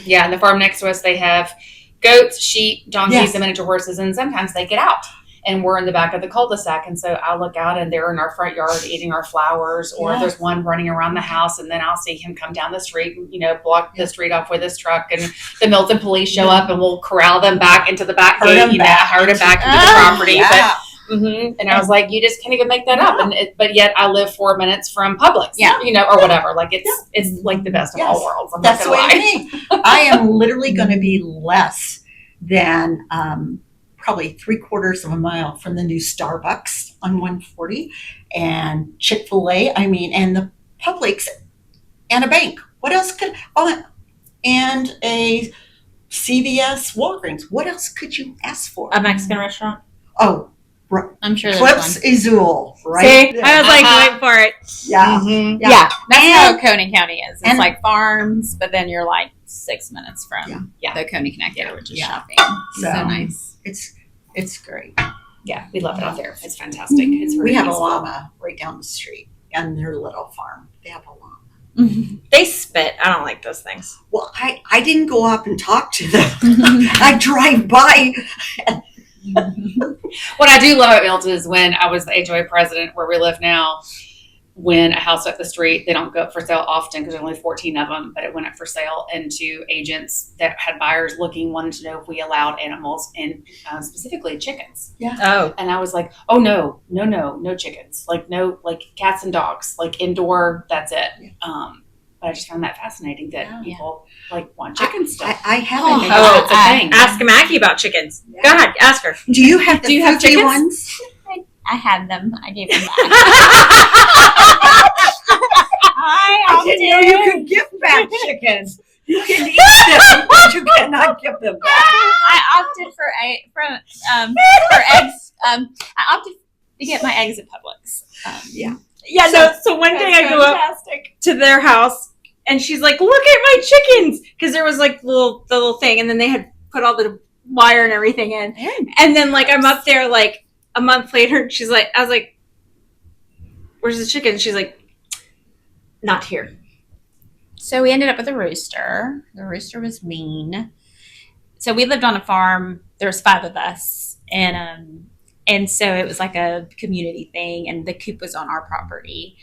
S3: Yeah, and the farm next to us, they have goats, sheep, donkeys,
S2: Yes.
S3: and miniature horses, and sometimes they get out. And we're in the back of the cul-de-sac, and so I look out, and they're in our front yard eating our flowers, or there's one running around the house, and then I'll see him come down the street, block the street off with his truck, and the Milton police show up, and we'll corral them back into the back gate, herd them back into the property.
S2: Yeah.
S3: But, and I was like, you just can't even make that up. But yet I live 4 minutes from Publix, or whatever. Like it's like the best of all worlds. I'm
S2: That's
S3: not
S2: the
S3: gonna
S2: way
S3: lie.
S2: to me. I am literally going to be less than probably 3/4 of a mile from the new Starbucks on 140 and Chick-fil-A. I mean, and the Publix and a bank. What else could? Oh, and a CVS, Walgreens. What else could you ask for?
S4: A Mexican restaurant.
S2: Oh,
S5: I'm sure there's
S2: Clips
S5: one.
S2: Azul, right?
S4: See,
S2: there.
S4: I was like,
S5: Uh-huh.
S4: wait for it.
S2: Yeah.
S3: Mhm.
S5: Yeah, that's how
S2: And-
S5: Coney County is. It's
S2: and-
S5: like farms, but then you're like 6 minutes from
S3: Yeah.
S5: the Coney Connector, which is
S2: Yeah.
S5: shopping.
S2: So-
S5: So nice.
S2: It's great.
S3: Yeah, we love it out there. It's fantastic. It's very
S2: We have a
S3: peaceful.
S2: llama right down the street and their little farm. They have a llama.
S4: They spit. I don't like those things.
S2: Well, I didn't go up and talk to them. I drive by.
S3: What I do love about Milton is when I was the HOA president where we live now, when a house up the street, they don't go up for sale often because there's only 14 of them, but it went up for sale into agents that had buyers looking, wanted to know if we allowed animals and specifically chickens.
S4: Oh,
S3: And I was like, oh, no chickens. Like, no, like cats and dogs, like indoor, that's it. But I just found that fascinating that people like want chickens still.
S2: I haven't.
S3: Oh, it's a thing.
S4: ask Mackie about chickens. Go ahead, ask her.
S2: Do you have the
S3: Do you have
S2: Fuji
S3: chickens?
S2: ones?
S5: I had them. I gave them back.
S2: I didn't know you could give back chickens. You can eat them, but you cannot give them back.
S5: I opted for eggs. I opted to get my eggs at Publix.
S2: Yeah.
S4: Yeah, so one day I go up
S5: fantastic.
S4: to their house and she's like, look at my chickens. Because there was like the little thing and then they had put all the wire and everything in. And then like I'm up there like a month later and she's like, I was like, where's the chicken? She's like, not here.
S5: So we ended up with a rooster. The rooster was mean. So we lived on a farm. There was 5 of us, and so it was like a community thing. And the coop was on our property,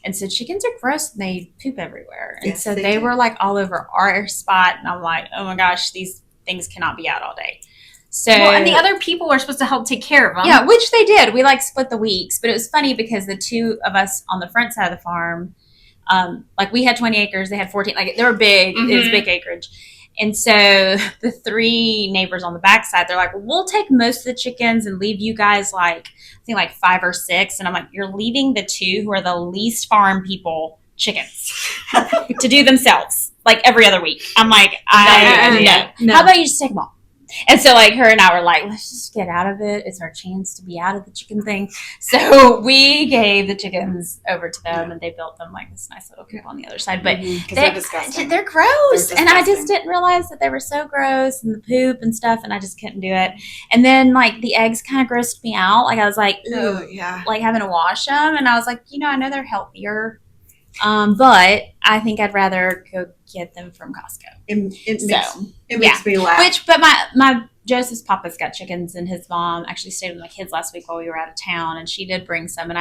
S5: and so chickens are gross and they poop everywhere. And
S2: Yes,
S5: so
S2: they
S5: they
S2: do.
S5: were like all over our spot, and I'm like, oh my gosh, these things cannot be out all day. So
S4: Well, and the other people were supposed to help take care of them.
S5: yeah, which they did. We like split the weeks, but it was funny because the 2 of us on the front side of the farm, like we had 20 acres, they had 14. Like they were big. It was big acreage. And so the 3 neighbors on the back side, they're like, we'll take most of the chickens and leave you guys like, I think like 5 or 6. And I'm like, you're leaving the 2 who are the least farm people chickens to do themselves like every other week. I'm like,
S4: No.
S5: How about you just take them all? And so like her and I were like, let's just get out of it. It's our chance to be out of the chicken thing. So we gave the chickens over to them and they built them like this nice little coop on the other side. But
S3: Because
S5: they-
S3: they're disgusting.
S5: they're gross.
S3: They're
S5: And I just
S3: disgusting.
S5: didn't realize that they were so gross and the poop and stuff. And I just couldn't do it. And then like the eggs kind of grossed me out. Like I was like,
S2: Oh,
S5: ew,
S2: yeah.
S5: like having to wash them. And I was like, I know they're healthier. But I think I'd rather go get them from Costco.
S2: It makes me laugh.
S5: But my Joseph's papa's got chickens, and his mom actually stayed with my kids last week while we were out of town, and she did bring some. And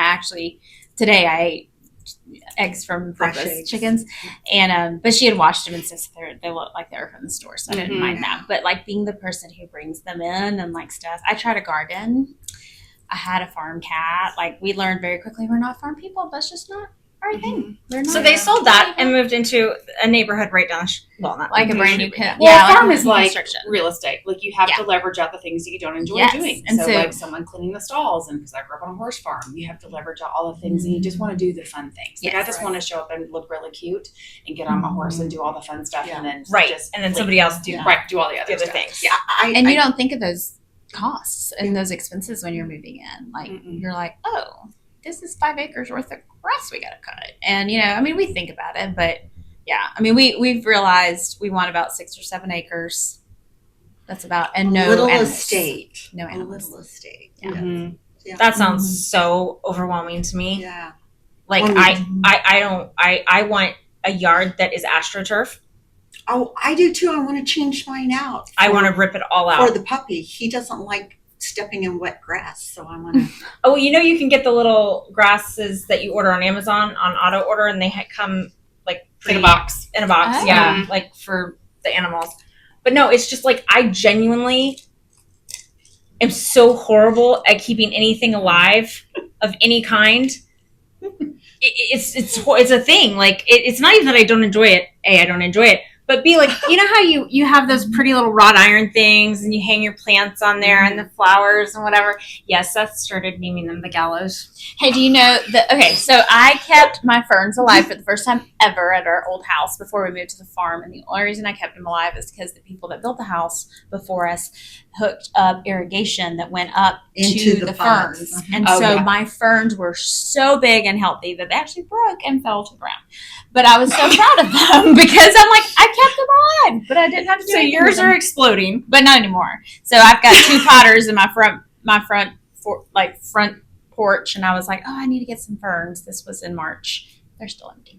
S5: today I ate eggs from
S2: Fresh
S5: papa's
S2: eggs.
S5: chickens, and but she had washed them and stuff. So they look like they were from the store, so I didn't
S3: Mhm.
S5: mind that. But like being the person who brings them in and like stuff, I try to garden. I had a farm cat. Like we learned very quickly, we're not farm people. That's just not our thing. We're not
S4: So they sold that and moved into a neighborhood right down, not
S5: like a
S4: Mhm.
S5: brand new
S3: Well, a farm is like
S5: construction.
S3: real estate. Like you have
S5: Yeah.
S3: to leverage out the things that you don't enjoy
S5: Yes.
S3: doing.
S5: And
S3: so,
S5: so-
S3: like someone cleaning the stalls, and because I grew up on a horse farm, you have to leverage out all the things, and you just want to do the fun things. Like I
S5: Yes.
S3: just want to show up and look really cute and get on my horse and do all the fun stuff, and then
S4: Right.
S3: just
S4: And then
S3: leave.
S4: somebody else do
S3: do all the other
S4: the other
S3: stuff.
S4: things.
S2: Yeah,
S5: And you don't think of those costs and those expenses when you're moving in. Like
S3: Mm-mm.
S5: you're like, oh, this is 5 acres worth of grass we gotta cut. And I mean, we think about it, but yeah, I mean, we've realized we want about 6 or 7 acres. That's about and no
S2: little
S5: animals.
S2: estate.
S5: No
S2: A
S5: animals.
S2: little estate.
S5: Yeah.
S3: Mhm.
S2: Yeah.
S4: That sounds so overwhelming to me.
S2: Yeah.
S4: Like
S2: Well,
S4: I want a yard that is astroturf.
S2: Oh, I do too. I want to change mine out.
S4: I want to rip it all
S2: for
S4: out.
S2: the puppy. He doesn't like stepping in wet grass, so I want to.
S4: Oh, you can get the little grasses that you order on Amazon on auto order, and they come like
S3: In a box.
S4: in a box,
S5: Oh.
S4: yeah, like for the animals. But no, it's just like I genuinely am so horrible at keeping anything alive of any kind. It's a thing. Like it's not even that I don't enjoy it. I don't enjoy it. But B, like, how you have those pretty little wrought iron things and you hang your plants on there and the flowers and whatever. Yes, Seth started naming them the gallows.
S5: Hey, do you know that? Okay, so I kept my ferns alive for the first time ever at our old house before we moved to the farm. And the only reason I kept them alive is because the people that built the house before us, hooked up irrigation that went up
S2: Into
S5: to
S2: the
S5: the
S2: pots.
S5: ferns. And
S3: Oh,
S5: so
S3: yeah.
S5: my ferns were so big and healthy that they actually broke and fell to the ground. But I was so proud of them because I'm like, I kept them on, but I didn't have to do
S4: So
S5: anything
S4: yours
S5: with them.
S4: are exploding.
S5: But not anymore. So I've got 2 potters in my front porch, and I was like, oh, I need to get some ferns. This was in March. They're still empty.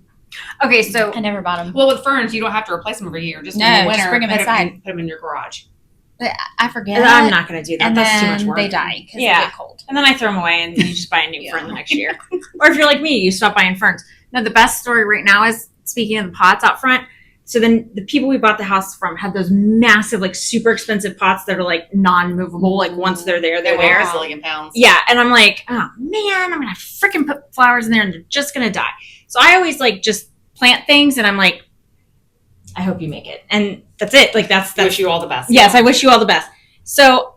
S4: Okay, so
S5: I never bought them.
S3: Well, with ferns, you don't have to replace them every year. Just
S5: No,
S3: in the
S5: just
S3: winter,
S5: bring 'em
S3: put
S5: inside.
S3: put them in your garage.
S5: But I forget.
S4: I'm not going to do that.
S5: And
S4: That's too
S5: then
S4: much work.
S5: they die because
S4: Yeah.
S5: they get cold.
S4: And then I throw them away, and you just buy a new
S5: Yeah.
S4: fern the next year. Or if you're like me, you stop buying ferns. No, the best story right now is, speaking of the pots out front. So then the people we bought the house from had those massive, like super expensive pots that are like non-movable. Like once they're there,
S3: They
S4: they're
S3: weigh
S4: there.
S3: a zillion pounds.
S4: Yeah, and I'm like, oh man, I'm gonna freaking put flowers in there, and they're just gonna die. So I always like just plant things, and I'm like, I hope you make it, and that's it. Like that's
S3: Wish you all the best.
S4: yes, I wish you all the best. So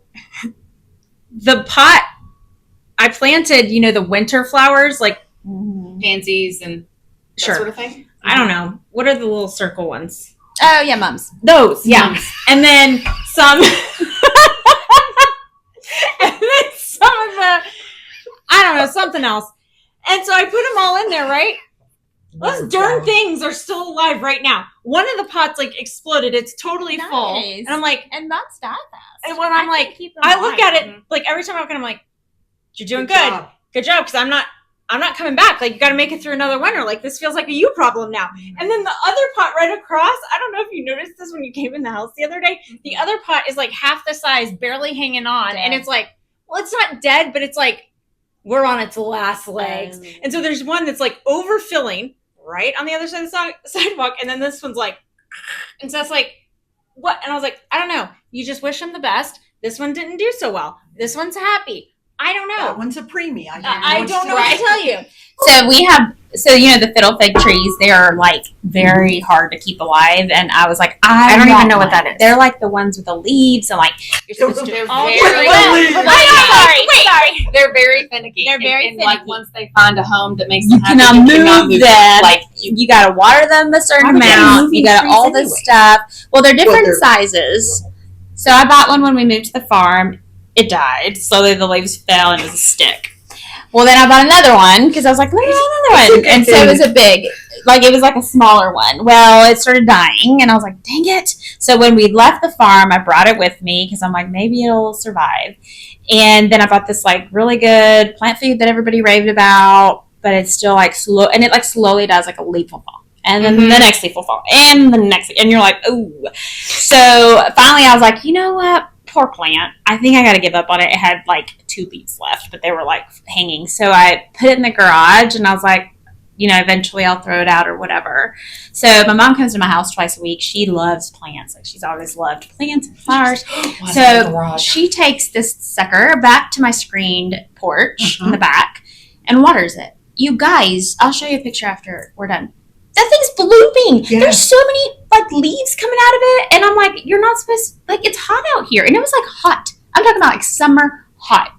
S4: the pot I planted, the winter flowers, like
S3: Pansies and that
S4: sure,
S3: sort of thing.
S4: I don't know, what are the little circle ones?
S5: Oh, yeah, mums.
S4: Those, yeah, and then some, and then some of the, I don't know, something else. And so I put them all in there, right? Those darn things are still alive right now. One of the pots like exploded. It's totally full.
S5: Nice.
S4: And I'm like,
S5: And that's die fast.
S4: and when I'm like, I look at it, like every time I look at it, I'm like, you're doing good. Good job. Cause I'm not coming back. Like you got to make it through another winter. Like this feels like a you problem now. And then the other pot right across, I don't know if you noticed this when you came in the house the other day, the other pot is like half the size, barely hanging on.
S5: Dead.
S4: And it's like, well, it's not dead, but it's like, we're on its last legs. And so there's one that's like overfilling right on the other side of the sidewalk. And then this one's like, and so it's like, what? And I was like, I don't know. You just wish them the best. This one didn't do so well. This one's happy. I don't know.
S2: That one's a preemie.
S4: I don't know what to tell you.
S5: So the fiddle fig trees, they are like very hard to keep alive. And I was like, I
S4: don't even
S5: want
S4: know what
S5: one.
S4: that is.
S5: They're like the ones with the leaves and like, you're supposed
S3: They're
S5: to
S4: all
S3: very,
S4: sorry.
S3: they're very finicky.
S5: They're very
S3: and like
S5: finicky.
S3: once they find a home that makes
S5: You
S3: them happy,
S5: cannot move them.
S3: Like
S5: You got to water them a certain
S3: Why would they
S5: amount.
S3: move
S5: You got
S3: trees
S5: all this
S3: anyway?
S5: stuff. Well, they're different
S2: they're-
S5: sizes. So I bought one when we moved to the farm. It died. Slowly the leaves fell and it was a stick. Well, then I bought another one because I was like, let me buy another one. And so it was a big, it was like a smaller one. Well, it started dying and I was like, dang it. So when we left the farm, I brought it with me because I'm like, maybe it'll survive. And then I bought this like really good plant food that everybody raved about, but it's still like slow, and it like slowly dies, like a leaf will fall. And then the next leaf will fall. And the next, and you're like, oh. So finally I was like, you know what? Poor plant. I think I got to give up on it. It had like 2 leaves left, but they were like hanging. So I put it in the garage and I was like, eventually I'll throw it out or whatever. So my mom comes to my house twice a week. She loves plants. Like she's always loved plants and flowers. So she takes this sucker back to my screened porch in the back and waters it. You guys, I'll show you a picture after we're done. That thing's blooming.
S2: Yeah.
S5: There's so many leaves coming out of it, and I'm like, you're not supposed it's hot out here, and it was like hot. I'm talking about like summer hot,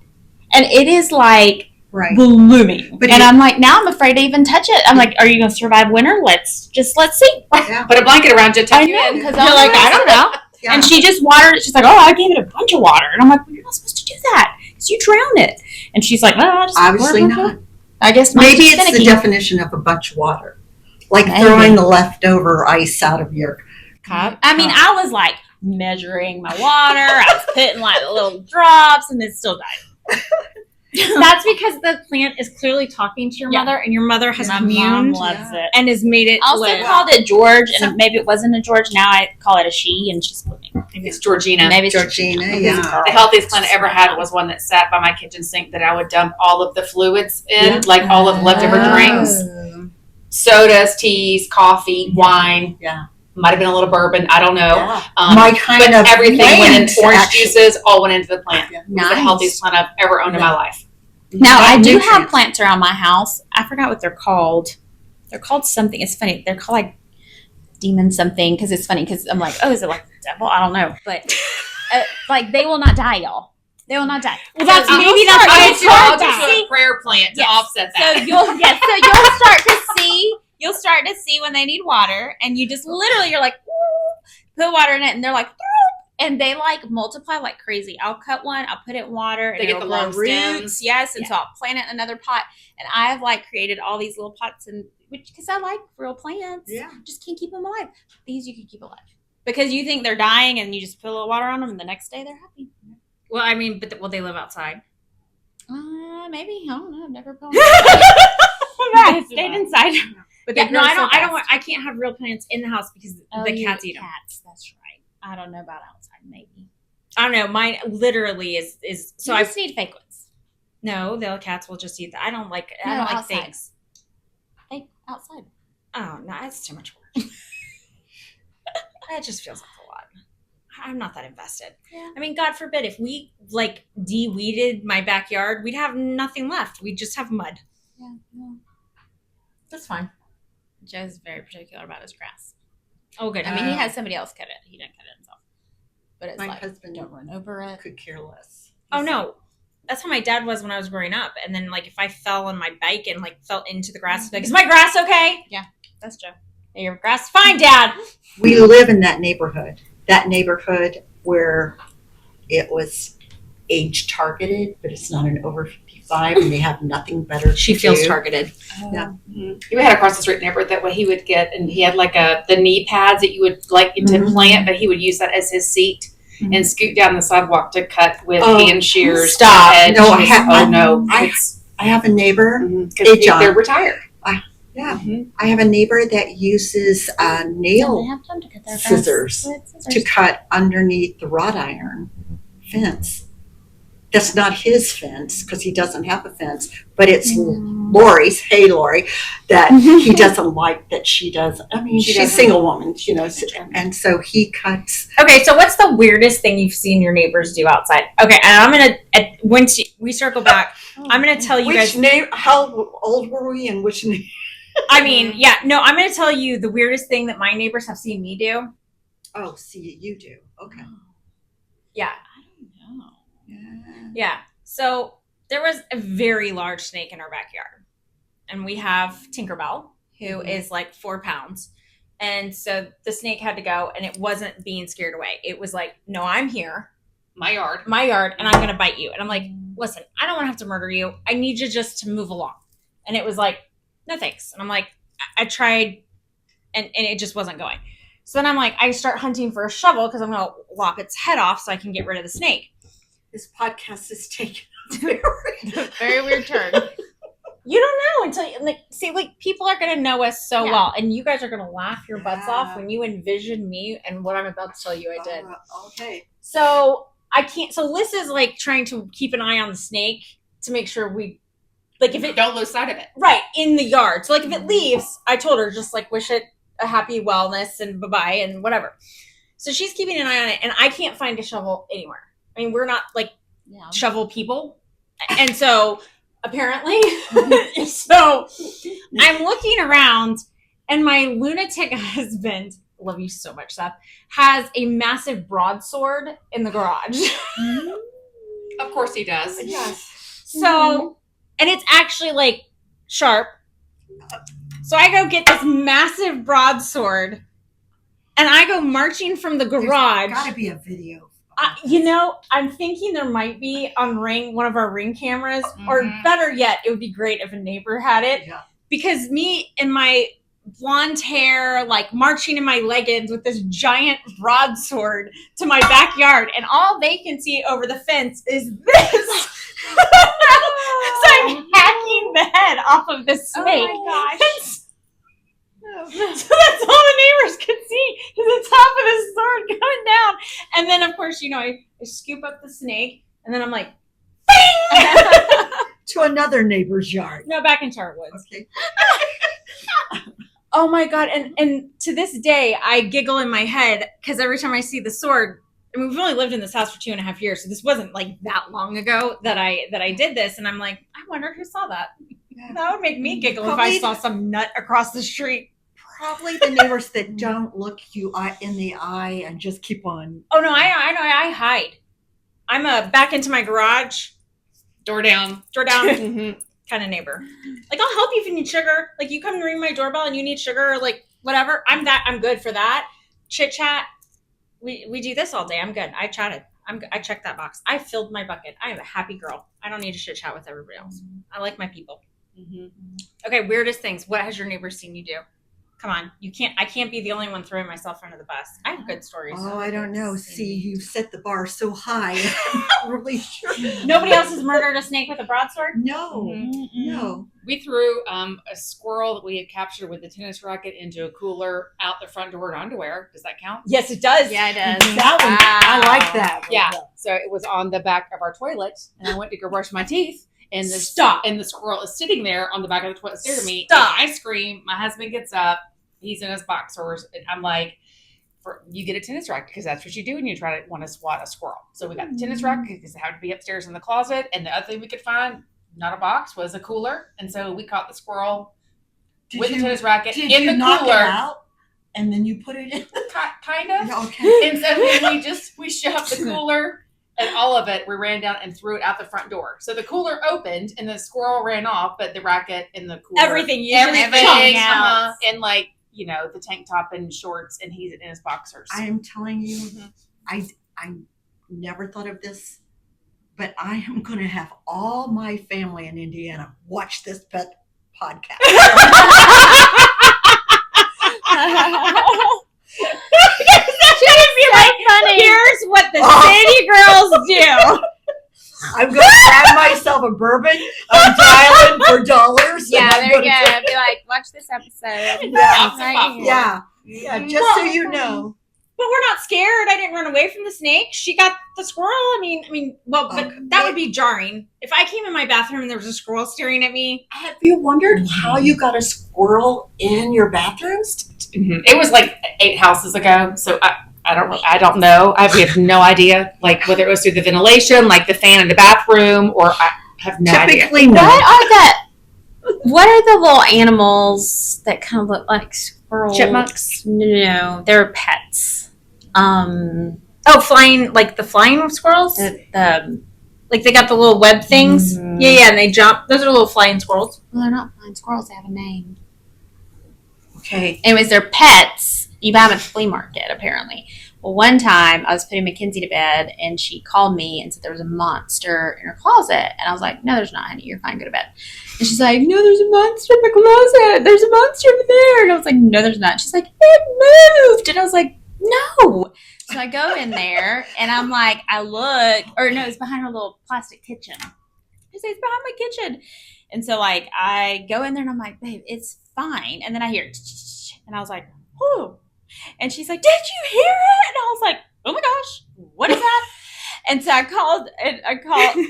S5: and it is like blooming.
S2: But
S5: I'm like, now I'm afraid to even touch it. I'm like, are you gonna survive winter? Let's see.
S2: Yeah.
S3: Put a blanket around you, tuck you in.
S5: because
S4: You're like, I don't know.
S2: Yeah.
S5: And she just watered it. She's like, oh, I gave it a bunch of water, and I'm like, well, you're not supposed to do that because you drown it. And she's like, well, I just
S2: Obviously not.
S5: I guess
S2: Maybe
S5: mine's
S2: it's the
S5: finicky.
S2: definition of a bunch of water. Like
S5: Maybe.
S2: throwing the leftover ice out of your
S5: cup. I mean, I was like measuring my water. I was putting like little drops, and it still died.
S4: That's because the plant is clearly talking to your
S5: Yeah.
S4: mother, and your mother has
S5: My mom
S4: communed
S5: loves it.
S4: and has made it
S5: I also
S4: live.
S5: called it George, and maybe it wasn't a George. Now I call it a she, and she's blooming.
S3: It's Georgina.
S5: Maybe it's
S2: Georgina.
S5: Maybe it's a
S2: Yeah.
S5: girl.
S3: The healthiest plant I ever had was one that sat by my kitchen sink that I would dump all of the fluids in,
S2: Yeah.
S3: like all of the leftover drinks, sodas, teas, coffee, wine.
S2: Yeah.
S3: Might have been a little bourbon. I don't know.
S2: Yeah.
S3: Um,
S2: My kind
S3: but
S2: of
S3: everything went in.
S2: plant,
S3: Orange
S2: actually.
S3: juices all went into the plant.
S2: Yeah.
S3: It was the healthiest plant I've ever owned in my life.
S5: Now I do have
S2: Nutrients.
S5: plants around my house. I forgot what they're called. They're called something. It's funny. They're called like demon something because it's funny because I'm like, oh, is it like the devil? I don't know, but they will not die, y'all. They will not die.
S4: Well, that's
S5: So
S4: maybe
S5: you'll
S4: that's
S5: start-
S4: why
S5: you'll
S4: it's
S5: start
S4: called
S5: to
S4: that.
S5: see-
S3: A prayer plant to
S5: Yes.
S3: offset
S5: So
S3: that.
S5: you'll start to see. You'll start to see when they need water, and you just literally you're like, "Ooh," put water in it, and they're like, "Ooh," And they like multiply like crazy. I'll cut one, I'll put it in water, and
S3: They get
S5: it'll
S3: the
S5: grow
S3: long
S5: roots.
S3: stems.
S5: Yes, and so I'll plant it in another pot. And I have like created all these little pots, and because I like real plants, just can't keep them alive. These you can keep alive because you think they're dying, and you just put a little water on them, and the next day they're happy.
S4: Well, I mean, but will they live outside?
S5: Maybe I don't know. I've never put them outside. I stayed inside.
S4: But
S5: Yeah,
S4: no, I don't.
S5: so
S4: I don't.
S5: fast.
S4: I can't have real plants in the house because the cats eat them.
S5: Cats. That's right. I don't know about outside. Maybe.
S4: I don't know. Mine literally is. So
S5: I
S4: I
S5: just need fake ones.
S4: no. The cats will just eat that. I don't like. I
S5: No,
S4: don't like
S5: outside.
S4: things.
S5: Fake outside.
S4: Oh no, that's too much work. That just feels like a lot. I'm not that invested.
S5: Yeah.
S4: I mean, God forbid if we like de-weeded my backyard, we'd have nothing left. We'd just have mud.
S5: Yeah.
S4: That's fine.
S5: Joe's very particular about his grass.
S4: Oh, good.
S5: I mean, he had somebody else cut it. He didn't cut it himself. But it's
S2: My
S5: like,
S2: husband
S5: don't run over it.
S2: could care less.
S4: Oh no, that's how my dad was when I was growing up. And then like if I fell on my bike and like fell into the grass, like, is my grass okay?
S5: That's Joe.
S4: Your grass fine, Dad.
S2: We live in that neighborhood. That neighborhood where it was age targeted, but it's not an over 55, and they have nothing better. to do.
S4: targeted.
S2: Yeah.
S3: We had across the street neighbor that what he would get, and he had like the knee pads that you would like to plant, but he would use that as his seat and scoot down the sidewalk to cut with hand shears.
S4: stop.
S3: the edge.
S2: No, I
S3: He's-
S2: have-
S3: oh no,
S2: I-
S3: it's
S2: I have a neighbor.
S3: because
S2: John.
S3: they're retired.
S2: Yeah,
S3: Mhm.
S2: I have a neighbor that uses
S5: They
S2: nail
S5: have time to cut their
S2: scissors
S5: grass with
S2: to
S5: scissors.
S2: cut underneath the wrought iron fence. That's not his fence because he doesn't have a fence, but it's Lori's. Hey, Lori, that he doesn't like that she does. I mean,
S3: She
S2: she's a
S3: doesn't.
S2: single woman, and so he cuts.
S4: Okay, so what's the weirdest thing you've seen your neighbors do outside? Okay, and I'm gonna once we circle back, I'm gonna tell you guys.
S2: How old were we, and which name?
S4: I mean, yeah, no, I'm gonna tell you the weirdest thing that my neighbors have seen me do.
S2: Oh, see, you do. Okay.
S4: Yeah,
S5: I don't know.
S4: yeah. So there was a very large snake in our backyard, and we have Tinkerbell, who is like 4 pounds, and so the snake had to go, and it wasn't being scared away. It was like, no, I'm here,
S3: My yard.
S4: and I'm gonna bite you. And I'm like, listen, I don't want to have to murder you. I need you just to move along. And it was like, no thanks. And I'm like, I tried, and it just wasn't going. So then I'm like, I start hunting for a shovel because I'm gonna lop its head off so I can get rid of the snake.
S2: This podcast is taking a very
S5: Very weird turn.
S4: You don't know until you like see, like people are gonna know us so
S5: Yeah.
S4: well, and you guys are gonna laugh your butts off
S2: Yeah.
S4: when you envision me and what I'm about to tell you I did.
S2: Okay.
S4: So I can't. So Liz is like trying to keep an eye on the snake to make sure we, like, if it
S3: Don't lose sight of it.
S4: right in the yard. So like if it leaves, I told her just like wish it a happy wellness and bye bye and whatever. So she's keeping an eye on it, and I can't find a shovel anywhere. I mean, we're not like
S5: Yeah.
S4: shovel people, and so apparently, so I'm looking around, and my lunatic husband, love you so much, Seth, has a massive broadsword in the garage.
S3: Of course he does.
S2: Yes.
S4: So, and it's actually like sharp. So I go get this massive broadsword, and I go marching from the garage.
S2: Got to be a video.
S4: You know, I'm thinking there might be on one of our Ring cameras, or
S3: Mhm.
S4: better yet, it would be great if a neighbor had it.
S2: Yeah.
S4: Because me and my blonde hair, like marching in my leggings with this giant broadsword to my backyard, and all they can see over the fence is this. So I'm hacking the head off of this snake.
S5: Oh my gosh.
S4: So that's all the neighbors could see is the top of this sword going down. And then, of course, you know, I scoop up the snake, and then I'm like, bing!
S2: To another neighbor's yard.
S4: No, back in Charlotte Woods.
S2: Okay.
S4: Oh my God. And to this day, I giggle in my head because every time I see the sword, I mean, we've only lived in this house for 2.5 years, so this wasn't like that long ago that I did this. And I'm like, I wonder who saw that. That would make me giggle if
S2: Probably-
S4: I saw some nut across the street.
S2: Probably the neighbors that don't look you in the eye and just keep on.
S4: Oh no, I know. I hide. I'm a back into my garage,
S3: Door down.
S4: door down
S3: Mhm.
S4: kind of neighbor. Like, I'll help you if you need sugar. Like, you come to ring my doorbell and you need sugar or like whatever. I'm good for that. Chit chat. we do this all day. I'm good. I chatted. I checked that box. I filled my bucket. I am a happy girl. I don't need to chit chat with everybody else. I like my people.
S3: Mm-hmm.
S4: Okay, weirdest things. What has your neighbor seen you do? Come on, I can't be the only one throwing myself under the bus. I have good stories.
S2: Oh, I don't know. See, you set the bar so high. I'm not really sure.
S4: Nobody else has murdered a snake with a broadsword?
S2: No, no.
S3: We threw a squirrel that we had captured with a tennis racket into a cooler out the front door in underwear. Does that count?
S4: Yes, it does.
S5: Yeah, it does.
S2: That one, I like that.
S3: Yeah. So it was on the back of our toilet, and I went to go brush my teeth. And the squirrel is sitting there on the back of the toilet staring at me.
S4: Stop.
S3: And I scream. My husband gets up. He's in his boxers. And I'm like, you get a tennis racket because that's what you do when you want to swat a squirrel. So we got the tennis racket because it had to be upstairs in the closet. And the other thing we could find, not a box, was a cooler. And so we caught the squirrel with the tennis racket in the
S2: knock
S3: cooler.
S2: It out and then you put it in?
S3: Kind of.
S2: Yeah, okay.
S3: And so then we shoved the cooler and all of it, we ran down and threw it out the front door. So the cooler opened and the squirrel ran off, but the racket in the cooler.
S4: Everything.
S3: Everything.
S5: out.
S3: And like, the tank top and shorts, and he's in his boxers.
S2: I am telling you, I never thought of this, but I am going to have all my family in Indiana watch this pet podcast.
S5: Funny.
S4: Here's what the city girls do.
S2: I'm going to add myself a bourbon. I'm dialing for dollars.
S5: Yeah,
S2: and I'm
S5: there you
S2: gonna
S5: go. Be like, watch this episode.
S2: Yeah.
S5: Right here.
S2: Yeah, just so you know.
S4: But we're not scared. I didn't run away from the snake. She got the squirrel. But that would be jarring. If I came in my bathroom and there was a squirrel staring at me.
S2: Have you wondered how you got a squirrel in your bathrooms?
S3: Mm-hmm. It was like 8 houses ago, so I don't know. We have no idea, like whether it was through the ventilation, like the fan in the bathroom, or I have no idea.
S2: Typically, no.
S5: What are the little animals that kind of look like squirrels?
S4: Chipmunks?
S5: No, they're pets.
S4: Flying, like the flying squirrels?
S5: The
S4: Like they got the little web things?
S5: Mhm.
S4: Yeah, and they jump. Those are little flying squirrels.
S5: well, they're not flying squirrels. They have a name.
S2: Okay.
S5: Anyways, they're pets. You buy them at the flea market, apparently. Well, one time I was putting Mackenzie to bed, and she called me and said there was a monster in her closet. And I was like, no, there's not, honey. You're fine. Go to bed. And she's like, no, there's a monster in my closet. There's a monster over there. And I was like, no, there's not. She's like, it moved. And I was like, no. So I go in there, and I'm like, I look. Or no, it's behind her little plastic kitchen. I say, it's behind my kitchen. And so, like, I go in there, and I'm like, babe, it's fine. And then I hear, and I was like, whoo. And she's like, did you hear it? And I was like, oh my gosh, what is that? And so I called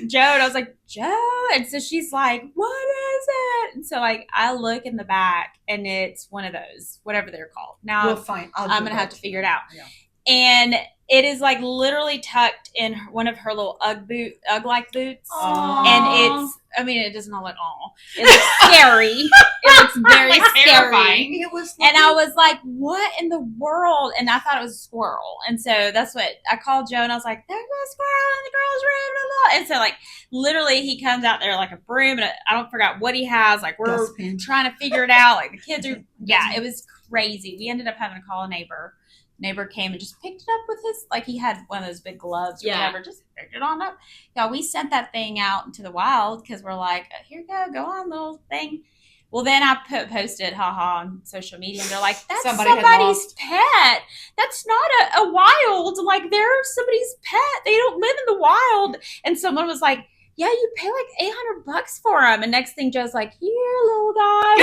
S5: Joe, and I was like, Joe. And so she's like, what is it? And so, like, I look in the back, and it's one of those, whatever they're called. Now
S2: Well, fine.
S5: I'm going to have to figure it out.
S2: Yeah.
S4: And it is like literally tucked in one of her little Ugg-like boots.
S5: Aww.
S4: And it doesn't all at all. It looks scary. It looks very scary.
S3: Terrifying.
S2: It was
S4: And I was like, what in the world? And I thought it was a squirrel. And so that's what I called Joe, and I was like, there's a squirrel in the girls' room. Blah, blah. And so, like, literally he comes out there like a broom, and I don't forget what he has. Like, we're
S2: Dustpan.
S4: trying to figure it out. Like, the kids are, it was crazy. We ended up having to call a neighbor. Neighbor came and just picked it up with his, like, he had one of those big gloves or whatever, just picked it on up. Yeah, we sent that thing out into the wild because we're like, here you go on, little thing. Well, then I posted, on social media, and they're like, that's somebody's pet. That's not a wild. Like, they're somebody's pet. They don't live in the wild. And someone was like, yeah, you pay like $800 for them. And next thing, Joe's like, here, little guy.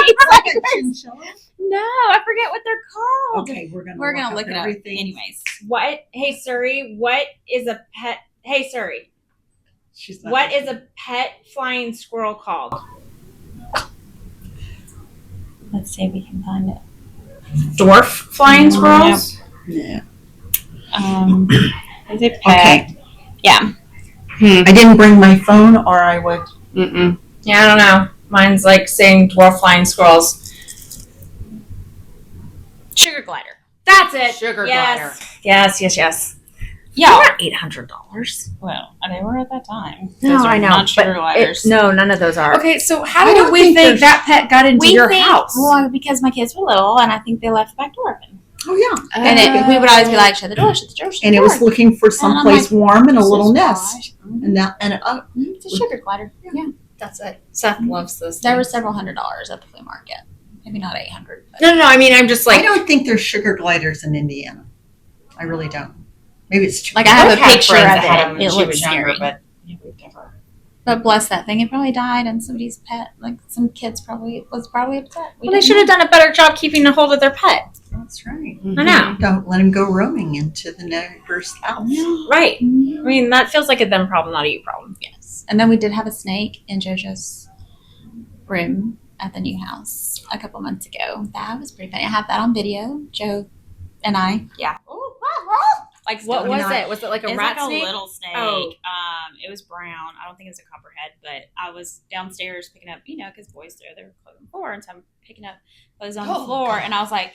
S4: He's like, no, I forget what they're called.
S2: Okay, we're gonna
S4: look it up.
S2: everything.
S4: Anyways, hey Suri, what is a pet? Hey Suri,
S2: She's not
S4: what is a pet flying squirrel called?
S5: Let's see if we can find it.
S4: Dwarf flying squirrels.
S2: Yeah.
S5: Is it pet?
S2: Okay.
S5: Yeah.
S2: I didn't bring my phone, or I would.
S3: Mm-mm.
S4: Yeah, I don't know. Mine's like saying dwarf flying squirrels. Sugar glider. That's it.
S3: Sugar
S4: yes.
S3: glider.
S4: Yes.
S5: Yeah.
S1: $800.
S5: Well, they were at that time.
S1: No,
S5: Those are
S1: I know.
S5: not sugar
S1: But
S5: gliders.
S1: no, none of those are.
S3: Okay, so
S2: I
S3: how do
S2: don't
S3: we
S2: think
S3: think
S2: there's-
S3: that pet got into your house?
S5: Well, because my kids were little, and I think they left the back door open.
S2: Oh, yeah.
S5: And we would always be like, shut the door, shut the door, shut the
S2: And it
S5: door.
S2: was looking for someplace warm and a little nest.
S5: Mhm.
S2: And that,
S5: It's a sugar glider. Yeah.
S1: That's it. Seth loves those.
S5: There were
S1: things.
S5: several $100 at the flea market. Maybe not 800. But.
S1: No. I mean, I'm just
S2: I
S1: like.
S2: don't think there's sugar gliders in Indiana. I really don't. Maybe it's too
S5: Like I have a
S3: Brooke had
S5: picture
S3: friends
S5: of
S3: that had them
S5: it.
S3: when
S5: It
S3: she
S5: looks
S3: was younger,
S5: scary.
S3: but yeah, we've never.
S5: But bless that thing. It probably died, and somebody's pet, like some kids, was probably upset.
S4: Well, they should have done a better job keeping a hold of their pet.
S2: That's right.
S4: I know.
S2: Don't let him go roaming into the neighbor's house.
S4: Right. I mean, that feels like a them problem, not a you problem.
S5: Yes. And then we did have a snake in JoJo's room at the new house a couple months ago. That was pretty funny. I have that on video. Joe and I. Yeah.
S4: Like, what was it? Was it like a
S5: It's
S4: rat
S5: like
S4: snake?
S5: a little snake.
S4: Oh.
S5: It was brown. I don't think it was a copperhead, but I was downstairs picking up, because boys throw their clothes on the floor, and so I'm picking up clothes on the floor, and I was like,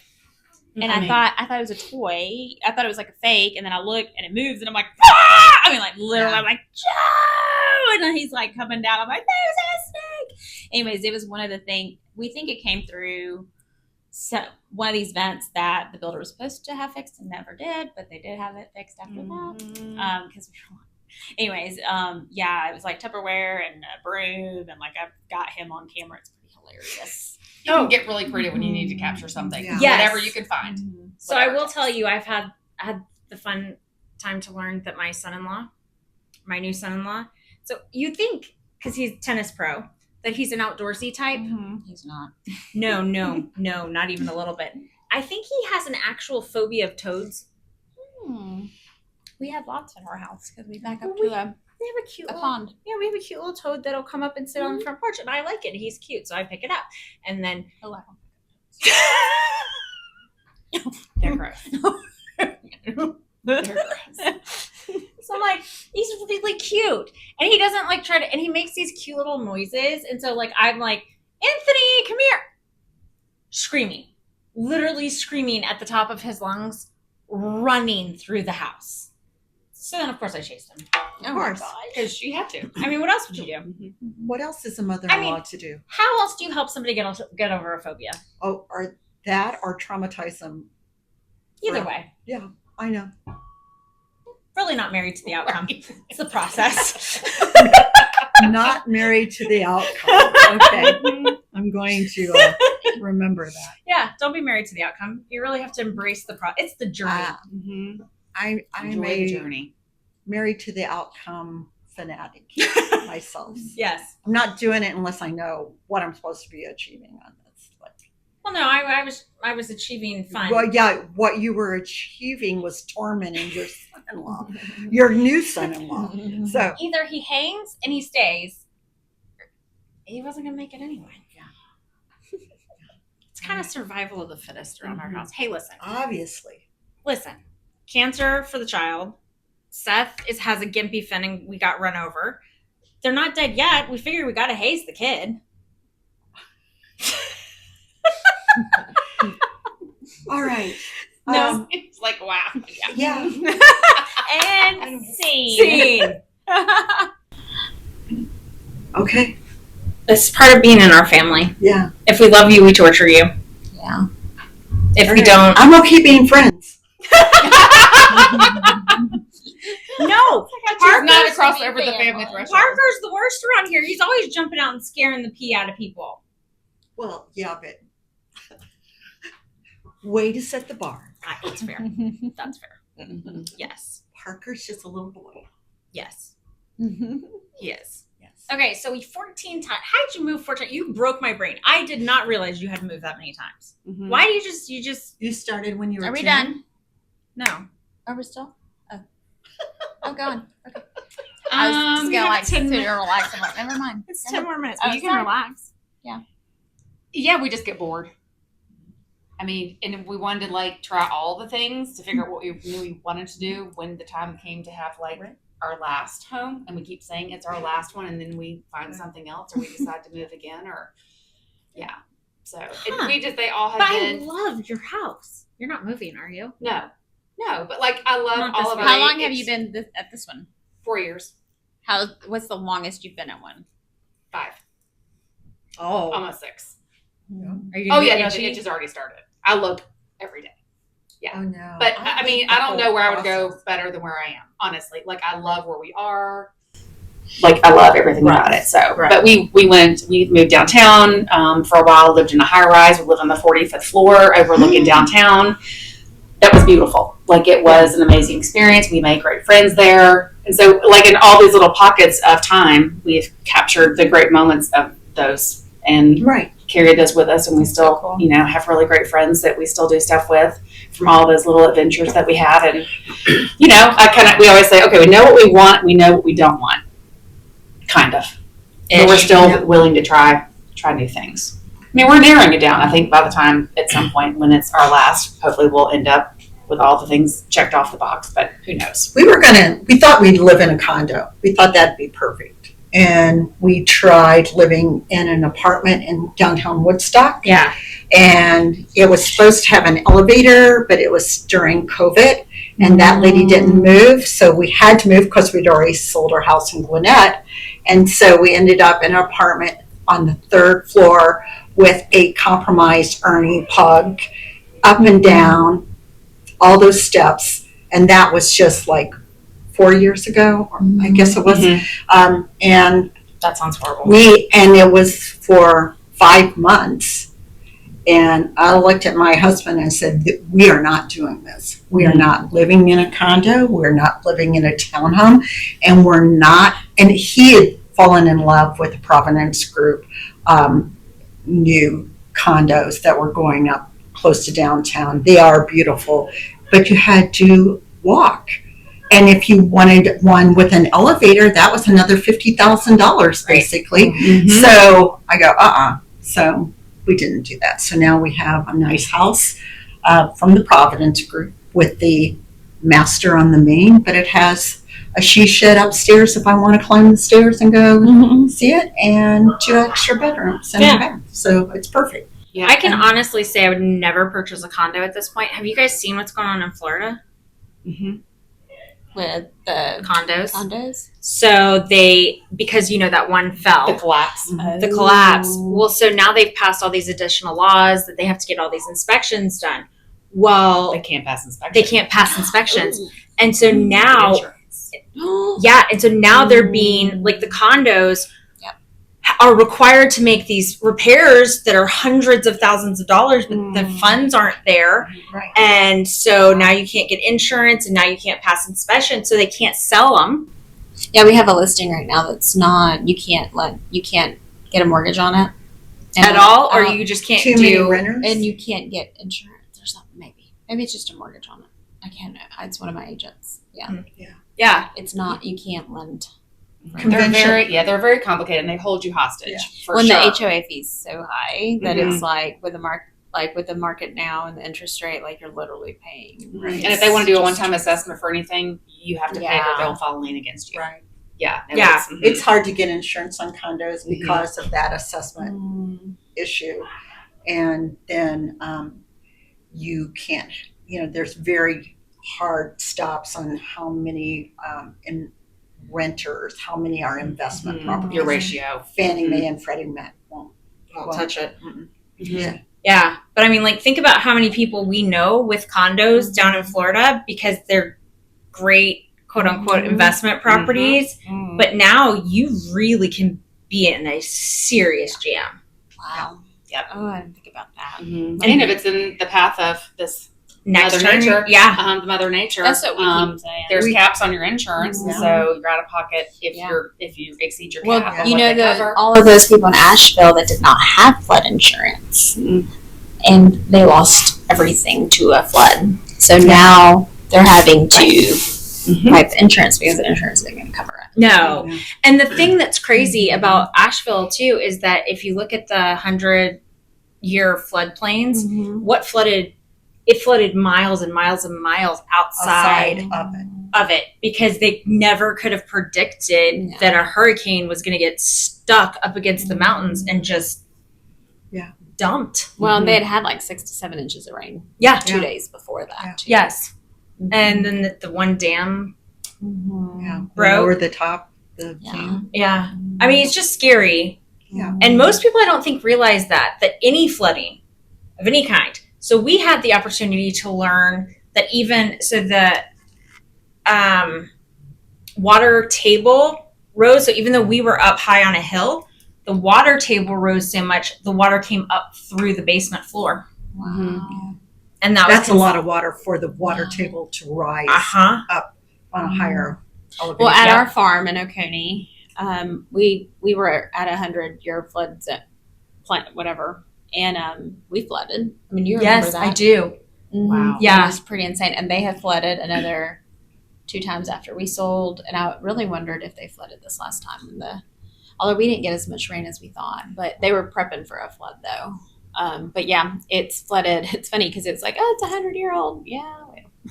S5: and I thought it was a toy. I thought it was like a fake, and then I looked and it moves, and I'm like, ah! I mean, like literally, I'm like, Joe, and then he's like coming down. I'm like, there's a snake. Anyways, it was one of the things. We think it came through one of these vents that the builder was supposed to have fixed and never did, but they did have it fixed after that. Because anyways, it was like Tupperware and a broom, and like I've got him on camera. It's pretty hilarious.
S3: You can get really pretty when you need to capture something.
S2: Yeah.
S4: Yes.
S3: Whatever you can find.
S4: So I will tell you, I had the fun time to learn that my new son-in-law. So you think, because he's tennis pro, that he's an outdoorsy type.
S5: He's not.
S4: No, not even a little bit. I think he has an actual phobia of toads.
S5: We have lots in our house because we back up
S4: We
S5: to
S4: have a cute
S5: a
S4: little,
S5: pond.
S4: Yeah, we have a cute little toad that'll come up and sit on the front porch, and I like it. He's cute, so I pick it up, and then
S3: They're gross. They're gross.
S4: so I'm like, he's really cute, and he doesn't like try to, and he makes these cute little noises, and so like I'm like, Anthony, come here, screaming, literally screaming at the top of his lungs, running through the house. So then, of course, I chased him.
S2: Of course.
S3: Because you had to.
S4: I mean, what else would you do?
S2: What else is a mother-in-law to do?
S4: How else do you help somebody get over a phobia?
S2: Oh, or traumatize them.
S4: Either
S2: Right.
S4: way,
S2: Yeah, I know.
S4: really not married to the outcome. It's the process.
S2: Not married to the outcome. Okay. I'm going to remember that.
S4: Yeah, don't be married to the outcome. You really have to embrace the process. It's the journey.
S2: I'm
S3: Enjoy the journey.
S2: married to the outcome fanatic myself.
S4: Yes.
S2: I'm not doing it unless I know what I'm supposed to be achieving on this.
S4: Well, no, I was achieving fun.
S2: Well, yeah, what you were achieving was tormenting your son-in-law, your new son-in-law. So
S4: Either he hangs and he stays, or he wasn't going to make it anyway.
S2: Yeah.
S4: It's kind of survival of the fittest around our house. Hey, listen.
S2: obviously,
S4: Cancer for the child. Seth has a gimpy fin and we got run over. They're not dead yet. We figured we got to haze the kid.
S2: all right.
S3: No, it's like, wow.
S2: Yeah.
S4: And scene.
S2: Okay.
S4: This is part of being in our family.
S2: Yeah.
S4: If we love you, we torture you.
S5: Yeah.
S4: If
S2: All
S4: we
S2: right.
S4: don't,
S2: I'm okay being friends.
S4: no.
S3: She's not across over the family threshold.
S4: Parker's the worst around here. He's always jumping out and scaring the pee out of people.
S2: Well, yeah, but way to set the bar.
S4: That's fair. That's fair. Yes.
S2: Parker's just a little boy.
S4: Yes.
S5: Mhm.
S4: He is.
S2: Yes.
S4: Okay, so we 14 times. How did you move 14? You broke my brain. I did not realize you had moved that many times. Why do you just
S2: You started when you were
S5: Are we
S2: 10?
S5: done?
S4: no?
S5: Are we still? Oh, go on. Okay. I was just
S4: we
S5: gonna
S4: have
S5: like
S4: 10
S5: sit
S4: minutes.
S5: here and relax. I'm like, never mind.
S4: It's 10 more minutes.
S5: Oh,
S4: But you can
S5: sorry.
S4: relax.
S3: Yeah, we just get bored. I mean, and we wanted to like try all the things to figure out what we knew we wanted to do when the time came to have like our last home, and we keep saying it's our last one, and then we find something else, or we decide to move again, or yeah. So they all have
S4: But
S3: been
S4: I love your house. You're not moving, are you?
S3: no, but like I love
S4: Not
S3: all
S4: this
S3: of
S4: one.
S3: it.
S5: How long have
S3: It's
S5: you been at this one?
S3: 4 years,
S5: What's the longest you've been at one?
S3: 5,
S2: Oh.
S3: almost 6.
S4: Are you
S3: Oh
S4: gonna
S3: yeah,
S4: be
S3: no,
S4: itchy?
S3: it just already started. I look every day.
S2: Oh no.
S3: But I mean, I don't know where I would go
S2: Process.
S3: better than where I am, honestly. Like, I love where we are. Like, I love everything about it. So, but we moved downtown for a while, lived in a high rise. We lived on the 45th floor overlooking downtown. That was beautiful. Like, it was an amazing experience. We made great friends there. And so, like, in all these little pockets of time, we've captured the great moments of those and
S2: Right.
S3: carried those with us. And we still, you know, have really great friends that we still do stuff with from all those little adventures that we had. And, you know, we always say, okay, we know what we want. We know what we don't want. Kind of. But we're still willing to try new things. I mean, we're narrowing it down. I think by the time, at some point when it's our last, hopefully we'll end up with all the things checked off the box, but who knows?
S2: We thought we'd live in a condo. We thought that'd be perfect. And we tried living in an apartment in downtown Woodstock.
S4: Yeah.
S2: And it was supposed to have an elevator, but it was during COVID. And that lady didn't move. So we had to move because we'd already sold our house in Gwinnett. And so we ended up in an apartment on the 3rd floor with a compromised Ernie pug up and down all those steps. And that was just like 4 years ago, or I guess it was. And
S3: That sounds horrible.
S2: and it was for 5 months. And I looked at my husband and said, we are not doing this. We are not living in a condo. We're not living in a townhome. And we're not, and he had fallen in love with the Providence Group, new condos that were going up close to downtown. They are beautiful, but you had to walk. And if you wanted one with an elevator, that was another $50,000 basically. So I go, So we didn't do that. So now we have a nice house from the Providence Group with the master on the main, but it has a she shed upstairs if I want to climb the stairs and go see it, and 2 extra bedrooms and a bath. So it's perfect.
S3: Yeah.
S4: I can honestly say I would never purchase a condo at this point. Have you guys seen what's going on in Florida
S5: With the
S4: condos?
S5: condos.
S4: So because you know that one fell.
S3: The collapse.
S4: The collapse. Well, so now they've passed all these additional laws that they have to get all these inspections done. Well,
S3: They can't pass inspections.
S4: they can't pass inspections. And so now,
S3: Insurance.
S4: and so now they're being, like, the condos are required to make these repairs that are hundreds of thousands of dollars, but the funds aren't there.
S2: Right.
S4: And so now you can't get insurance, and now you can't pass inspection, so they can't sell them.
S5: Yeah, we have a listing right now that's not. You can't get a mortgage on it
S4: At all, or you just can't
S2: Too many
S4: do.
S2: renters.
S5: and you can't get insurance or something. Maybe it's just a mortgage on it. I can't know. It's one of my agents. Yeah,
S4: Yeah.
S5: it's not. You can't lend.
S3: They're very complicated, and they hold you hostage for
S5: When
S3: sure.
S5: the HOA fee's so high that it's like with the market now and the interest rate, like you're literally paying.
S2: Right.
S3: And if they want to do a one-time assessment for anything, you have to pay, or they'll file a lien against you.
S2: Right.
S3: Yeah.
S4: Yeah.
S2: It's hard to get insurance on condos because of that assessment issue. And then you can't, there's very hard stops on how many renters, how many are investment properties.
S3: Your ratio.
S2: Fannie Mae and Freddie Mac won't
S3: Touch it.
S2: Yeah.
S4: Yeah. But I mean, like, think about how many people we know with condos down in Florida because they're great, quote unquote, investment properties. But now you really can be in a serious jam.
S5: Wow.
S3: Yep.
S5: Oh, I didn't think about that.
S3: And if it's in the path of this
S4: Next
S3: Mother
S4: turn,
S3: Nature,
S4: yeah.
S3: the Mother Nature,
S5: That's what we keep saying.
S3: there's caps on your insurance,
S2: Yeah.
S3: so you're out of pocket if
S5: Yeah.
S3: you exceed your
S5: Well,
S3: cap. on
S5: you
S3: what
S5: know
S3: they cover.
S5: all of those people in Asheville that did not have flood insurance, and they lost everything to a flood. So now they're having to fight the insurance because the insurance isn't going to cover it.
S4: No. And the thing that's crazy about Asheville, too, is that if you look at the 100-year floodplains, what flooded? It flooded miles and miles and miles outside of it because they never could have predicted that a hurricane was going to get stuck up against the mountains and just dumped.
S5: Well, they had like 6 to 7 inches of rain.
S4: Yeah.
S5: 2 days before that. Too.
S4: Yes. And then the one dam broke.
S2: Over the top.
S4: Yeah. I mean, it's just scary.
S2: Yeah.
S4: And most people, I don't think, realize that any flooding of any kind So we had the opportunity to learn that even so the water table rose. So even though we were up high on a hill, the water table rose so much the water came up through the basement floor.
S5: Wow.
S4: And
S2: That's a lot of water for the water table to rise
S4: Uh-huh.
S2: on a higher elevation.
S5: Well, at our farm in Oconee, we were at 100-year flood zone, whatever, and we flooded. I mean, you remember
S4: Yes,
S5: that?
S4: I do.
S5: Wow.
S4: Yeah.
S5: It was pretty insane. And they have flooded another 2 times after we sold. And I really wondered if they flooded this last time. Although we didn't get as much rain as we thought, but they were prepping for a flood though. But yeah, it's flooded. It's funny because it's like, oh, it's 100-year-old. Yeah.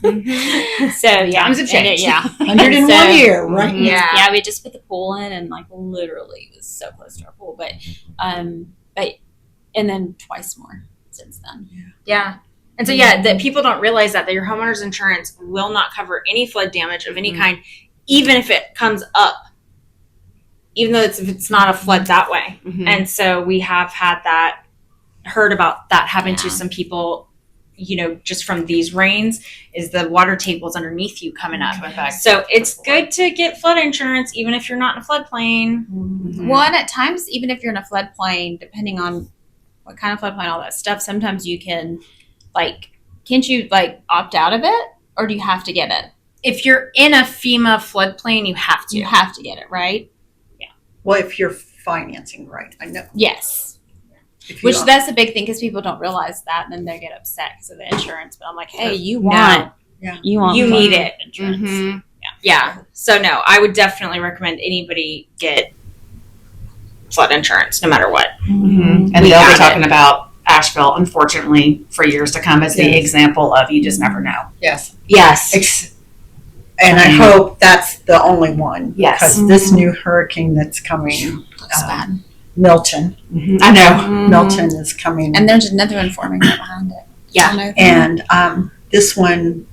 S5: So yeah,
S3: Times have changed.
S5: Yeah.
S2: 101
S5: So-
S2: year, right?
S4: Yeah.
S5: Yeah, we just put the pool in and like literally was so close to our pool. But and then twice more since then.
S4: Yeah. And so, that people don't realize that your homeowner's insurance will not cover any flood damage of any kind, even if it comes up, even though if it's not a flood that way. And so we have heard about that happen to some people, just from these rains, is the water tables underneath you coming up. So it's good to get flood insurance, even if you're not in a floodplain.
S5: Well, and at times, even if you're in a floodplain, depending on what kind of floodplain, all that stuff, sometimes you can, can't you opt out of it, or do you have to get it?
S4: If you're in a FEMA floodplain, you have to.
S5: You have to get it, right?
S2: Well, if you're financing right, I know.
S5: Yes.
S2: If you
S5: Which
S2: don't-
S5: that's a big thing because people don't realize that, and then they get upset because of the insurance. But I'm like, hey, you want
S4: You need it.
S5: insurance.
S4: Yeah. So no, I would definitely recommend anybody get flood insurance, no matter what.
S3: And
S4: We
S3: they'll be
S4: got
S3: talking about Asheville, unfortunately, for years to come as the example of you just never know.
S2: Yes.
S4: Yes.
S2: And I hope that's the only one.
S3: Yes.
S2: Because this new hurricane that's coming,
S5: Looks bad.
S2: Milton.
S3: I know.
S2: Milton is coming.
S5: And there's another one forming right behind it.
S4: Yeah.
S5: I know that.
S2: And this one,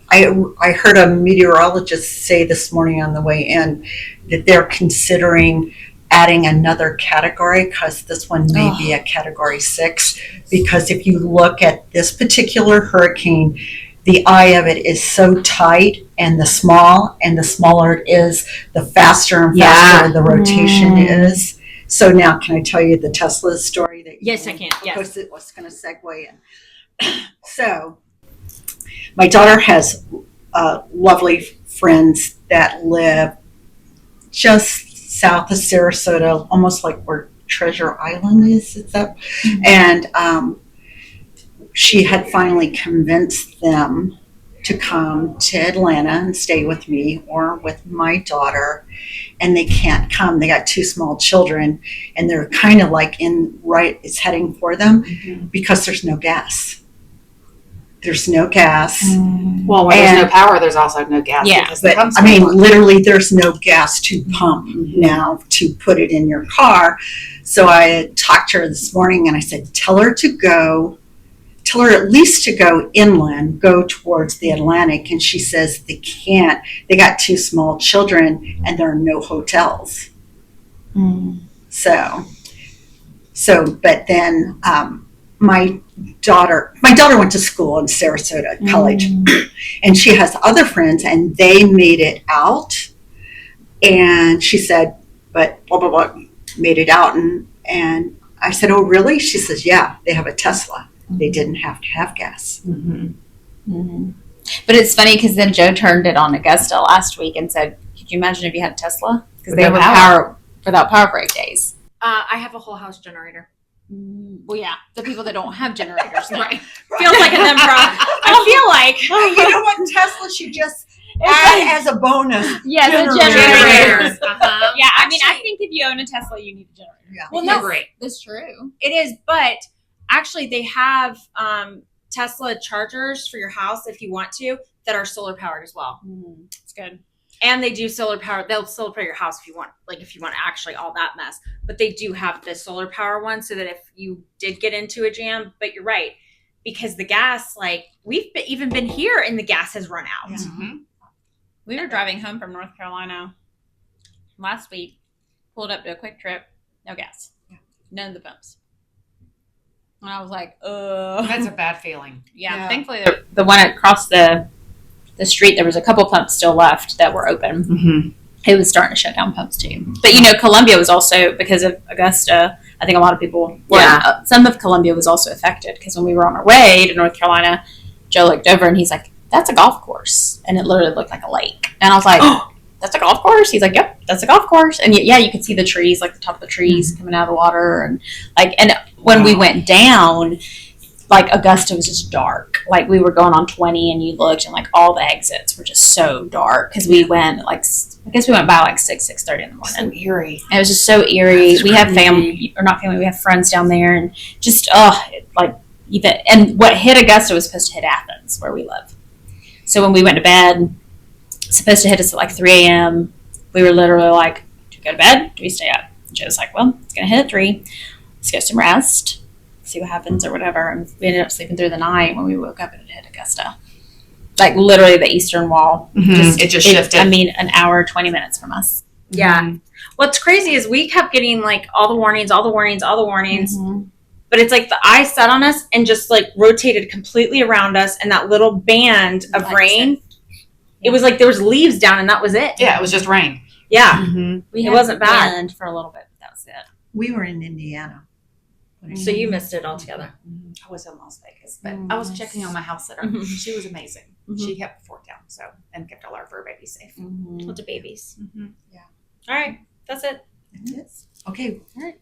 S2: I heard a meteorologist say this morning on the way in that they're considering adding another category because this one may be a category 6. Because if you look at this particular hurricane, the eye of it is so tight, and the smaller it is, the faster and faster the rotation is. So now, can I tell you the Tesla story?
S4: Yes, I can. Yes.
S2: Because it was going to segue in. So, my daughter has lovely friends that live just south of Sarasota, almost like where Treasure Island is. And she had finally convinced them to come to Atlanta and stay with me or with my daughter, and they can't come. They got 2 small children, and they're kind of like it's heading for them because there's no gas. There's no gas.
S3: Well, when there's no power, there's also no gas.
S5: Yeah,
S3: because the
S2: But
S3: pumps
S2: I mean,
S3: won't work.
S2: literally, there's no gas to pump now to put it in your car. So I talked to her this morning, and I said, tell her at least to go inland, go towards the Atlantic. And she says they can't. They got 2 small children, and there are no hotels. So, but then my daughter went to school in Sarasota College, and she has other friends, and they made it out. And she said, but blah, blah, blah, made it out. And I said, oh, really? She says, yeah, they have a Tesla. They didn't have to have gas.
S5: But it's funny because then Joe turned it on Augusta last week and said, could you imagine if you had a Tesla? Because they were without power for 8 days.
S4: I have a whole house generator.
S5: Well, yeah, the people that don't have generators.
S4: Right. Feels like an improv. I feel like.
S2: You know what? Tesla should just add as a bonus.
S5: Yeah, the
S4: Generators.
S5: generators. Yeah, I mean, I think if you own a Tesla, you need a generator.
S2: Yeah.
S4: Well, no,
S3: Great.
S5: That's true.
S4: it is, but actually they have Tesla chargers for your house if you want to that are solar powered as well.
S5: It's good.
S4: And they do solar power. They'll solar power your house if you want, actually all that mess. But they do have the solar power one so that if you did get into a jam, but you're right, because the gas, we've even been here and the gas has run out.
S5: We were driving home from North Carolina last week, pulled up to a quick trip, no gas, none of the pumps. And I was like,
S3: That's a bad feeling.
S5: Yeah. Thankfully, the one across the street, there was a couple pumps still left that were open.
S3: Mm-hmm.
S5: It was starting to shut down pumps too. But Columbia was also, because of Augusta, I think a lot of people, some of Columbia was also affected, because when we were on our way to North Carolina, Joe looked over and he's like, that's a golf course. And it literally looked like a lake. And I was like, that's a golf course? He's like, yep, that's a golf course. And you could see the trees, like the top of the trees coming out of the water. And when we went down, like Augusta was just dark. Like we were going on 20 and you looked and like all the exits were just so dark, because we went I guess we went by like 6:30 in the morning.
S3: So eerie.
S5: It was just so eerie. We have family, or not family, we have friends down there, and just and what hit Augusta was supposed to hit Athens, where we live. So when we went to bed, supposed to hit us at like 3 a.m. We were literally like, do we go to bed? Do we stay up? And Joe's like, well, it's gonna hit at 3. Let's get some rest, see what happens or whatever. And we ended up sleeping through the night. When we woke up, it hit Augusta. Like literally the eastern wall.
S3: Mm-hmm. It just shifted.
S5: An hour, 20 minutes from us.
S4: Yeah.
S3: Mm-hmm.
S4: What's crazy is we kept getting like all the warnings.
S5: Mm-hmm.
S4: But it's like the eye set on us and just like rotated completely around us, and that little band of rain. It was like there was leaves down, and that was it.
S3: Yeah, it was just rain.
S4: Yeah.
S3: Mm-hmm.
S4: It wasn't bad.
S5: Wind for a little bit, but that was it.
S2: We were in Indiana.
S1: So you missed it altogether.
S3: I was in Las Vegas, but I was checking on my house sitter.
S4: Mhm.
S3: She was amazing.
S4: Mhm.
S3: She kept the fort down, and kept all our fur babies safe.
S5: Mm-hmm.
S4: With the babies.
S3: Mm-hmm.
S4: All right. That's it.
S2: That's it. Okay.
S5: All right.